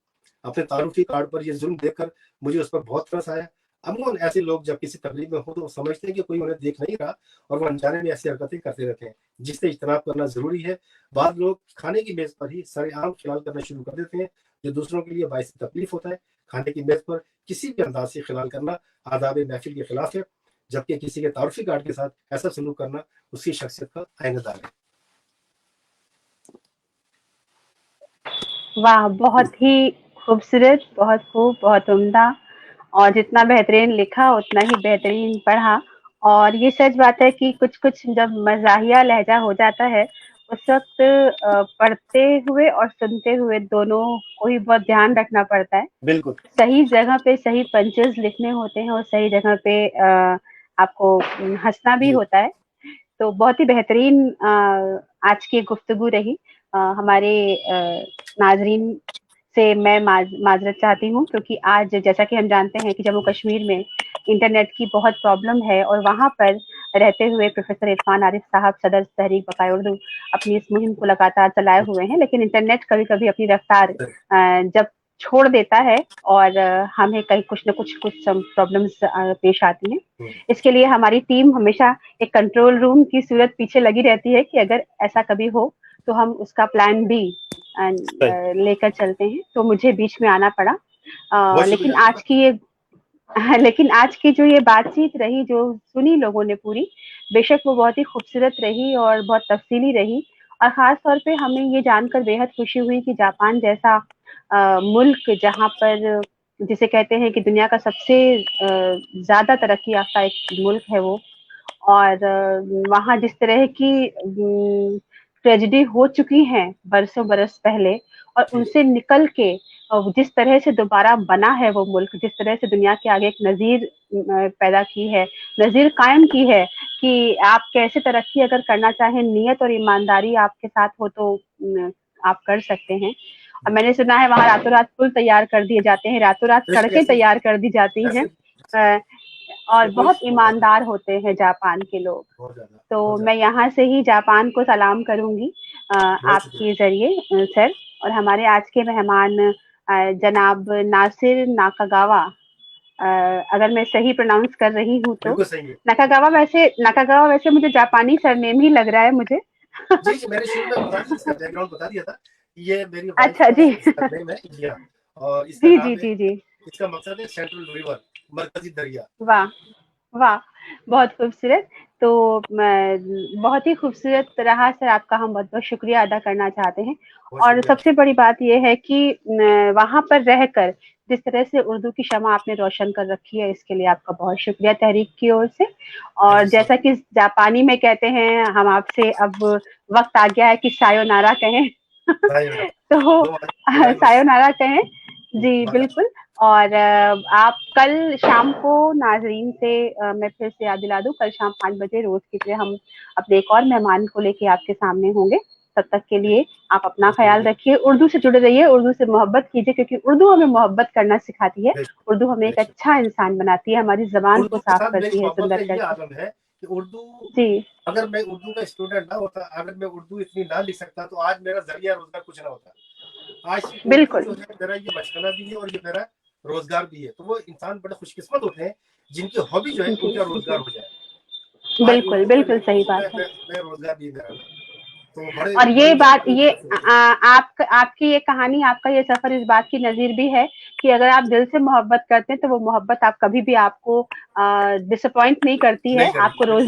अपने तारुफी कार्ड पर यह जुल्म देखकर मुझे उस पर बहुत तरस आया। अमूमन ऐसे लोग जब किसी तकलीफ में हो तो समझते हैं कि कोई उन्हें देख नहीं रहा और वो अनजाने में ऐसी हरकतें करते रहते हैं, जिससे इज्तनाब करना जरूरी है। बाद लोग खाने की मेज पर ही सरेआम खिलाल करना शुरू कर देते हैं, जो दूसरों के लिए बाइस तकलीफ होता है। खाने की मेज पर किसी भी अंदाज से खिलाल करना आदाब महफिल के खिलाफ है, जबकि किसी के तारुफी कार्ड के साथ ऐसा सलूक करना उसकी शख्सियत का आईनादार है। वाह, बहुत ही खूबसूरत, बहुत खूब, बहुत उम्दा, और जितना बेहतरीन लिखा उतना ही बेहतरीन पढ़ा। और ये सच बात है कि कुछ-कुछ जब मज़ाहिया लहजा हो जाता है, उस वक़्त पढ़ते हुए और सुनते हुए दोनों को ही बहुत ध्यान रखना पड़ता है। बिल्कुल। सही जगह पे सही पंचेज़ लिखने होते हैं और सही जगह पे आपको हँसना भी होता है। तो बहुत ही बेहतरीन आज की गुफ्तगू रही। हमारे नाज़रीन से मैं माज़रत चाहती हूँ, क्योंकि आज जैसा कि हम जानते हैं कि जम्मू कश्मीर में इंटरनेट की बहुत प्रॉब्लम है और वहाँ पर रहते हुए प्रोफेसर इरफान आरिफ साहब सदर तहरीक बक़ाए उर्दू अपनी इस मुहिम को लगातार चलाए हुए हैं, लेकिन इंटरनेट कभी-कभी अपनी रफ्तार जब छोड़ देता है और हमें कहीं कुछ न कुछ प्रॉब्लम्स पेश आती हैं। इसके लिए हमारी टीम हमेशा एक कंट्रोल रूम की सूरत पीछे लगी रहती है कि अगर ऐसा कभी हो तो हम उसका प्लान बी लेकर चलते हैं। तो मुझे बीच में आना पड़ा, लेकिन आज की जो ये बातचीत रही, जो सुनी लोगों ने पूरी, बेशक वो बहुत ही खूबसूरत रही और बहुत तफसीली रही। और ख़ास तौर पे हमें ये जानकर बेहद खुशी हुई कि जापान जैसा मुल्क, जहाँ पर जिसे कहते हैं कि दुनिया का सबसे ज़्यादा तरक्की याफ्ता एक मुल्क है वो, और वहाँ जिस तरह की ट्रेजेडी हो चुकी हैं बरसों बरस पहले, और उनसे निकल के जिस तरह से दोबारा बना है वो मुल्क, जिस तरह से दुनिया के आगे एक नज़ीर पैदा की है, नज़ीर कायम की है कि आप कैसे तरक्की अगर करना चाहें, नियत और ईमानदारी आपके साथ हो तो आप कर सकते हैं। और मैंने सुना है वहाँ रातों रात पुल तैयार कर दिए जाते हैं, रातों रात सड़कें तैयार कर दी जाती हैं, और बहुत ईमानदार होते हैं जापान के लोग। तो मैं यहाँ से ही जापान को सलाम करूंगी आपके जरिए सर। और हमारे आज के मेहमान जनाब नासिर नाकागावा, अगर मैं सही प्रोनाउंस कर रही हूँ तो नाकागावा वैसे मुझे जापानी सरनेम ही लग रहा है मुझे। जी, मैंने शुरू में इसका बैकग्राउंड बता दिया था। ये मेरी अच्छा जी। सरनेम है इंडिया, और इसका नाम जी। इसका मकसद है सेंट्रल रिवर, मरकजी दरिया। वाह वाह, बहुत खूबसूरत। तो बहुत ही खूबसूरत रहा सर आपका, हम बहुत-बहुत शुक्रिया अदा करना चाहते हैं। बहुत और शुक्रिया। सबसे बड़ी बात ये है कि वहाँ पर रहकर जिस तरह से उर्दू की शमा आपने रोशन कर रखी है, इसके लिए आपका बहुत शुक्रिया तहरीक की ओर से। थैंक और यू सो जैसा कि जापानी में कहते हैं, हम आपसे अब वक़्त आ गया है कि सायोनारा कहें। मच। तो सायोनारा कहें। जी, बाय। बिल्कुल। और आप कल शाम को नाज़रीन से मैं फिर से याद दिला दूँ, कल शाम 5 बजे रोज़ की तरह हम अपने एक और मेहमान को लेके आपके सामने होंगे। तब तक के लिए आप अपना ख़्याल रखिए, उर्दू से जुड़े रहिए, उर्दू से मोहब्बत कीजिए, क्योंकि उर्दू हमें मोहब्बत करना सिखाती है। बेशक, उर्दू हमें एक बेशक। अच्छा इंसान बनाती है, हमारी ज़बान को उर्दू के साफ़ साथ मेरी करती है, मोहब्बत सुंदर का ये करती है। आलम है कि उर्दू, जी, अगर मैं उर्दू का स्टूडेंट ना होता, अगर मैं उर्दू इतनी ना लिख सकता, तो आज मेरा ज़रिया रोज़गार कुछ ना होता। आज सिर्फ उर्दू बिल्कुल, जो है मेरा ये बचपना भी है और ये मेरा रोज़गार भी है। तो वो इंसान बड़े खुशकिस्मत होते हैं, जिनकी हॉबी जो है जी, उनका रोज़गार जी। हो जाए। आज बिल्कुल, उर्दू मैं बिल्कुल लिखता सही हूँ, बात है। मैं रोज़गार भी है मेरा। तो बड़े और बड़ी ये बात मेहरबानी ये आपसे होती है। आप आपकी ये कहानी, आपका ये सफर इस बात की नज़ीर भी है कि अगर आप दिल से मोहब्बत करते हैं तो वो मोहब्बत आप कभी भी आपको डिसअपॉइंट नहीं करती नहीं है, करेगी, आपको बिल्कुल,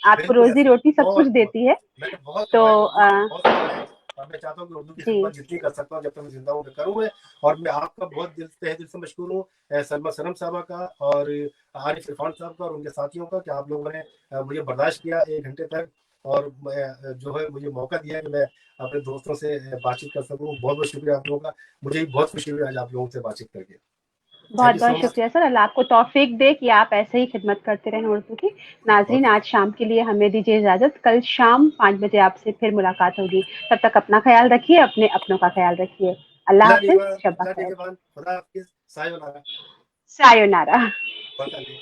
आपको बिल्कुल रोजी ऐसा। रोटी सब कुछ बहुत-बहुत देती है। मैंने बहुत तो कमाया, उर्दू का बहुत कमाया है और मैं चाहता हूँ कि उर्दू की जी, खिदमत जितनी कर सकता हूँ, जब तक मैं ज़िंदा हूँ, मैं करूँ मैं। और मैं आपका बहुत तहे दिल से मशकूर हूँ, सलमा सनम साहबा का और आरिफ इरफान साहब का और उनके साथियों का, कि आप लोगों ने मुझे बर्दाश्त किया 1 घंटे तक और मैं जो है मुझे मौका दिया कि मैं अपने दोस्तों से बातचीत कर सकूँ। बहुत-बहुत शुक्रिया आप लोगों का। मुझे भी बहुत खुशी हुई आज आप लोगों से बातचीत करके। थैंक यू बहुत-बहुत सो मच। शुक्रिया सर, अल्लाह आपको तौफ़ीक दे कि आप ऐसे ही खिदमत करते रहें उर्दू की। नाज़रीन, ओके। आज शाम के लिए हमें दीजिए इजाज़त, कल शाम 5 बजे आपसे फिर मुलाकात होगी। तब तक अपना ख़्याल रखिए, अपने अपनों का ख़्याल रखिए। अल्लाह हाफ़िज़, शब अल्लाह ख़ैर। निगहबान, खुदा हाफ़िज़, सायोनारा। सायोनारा। बताइए।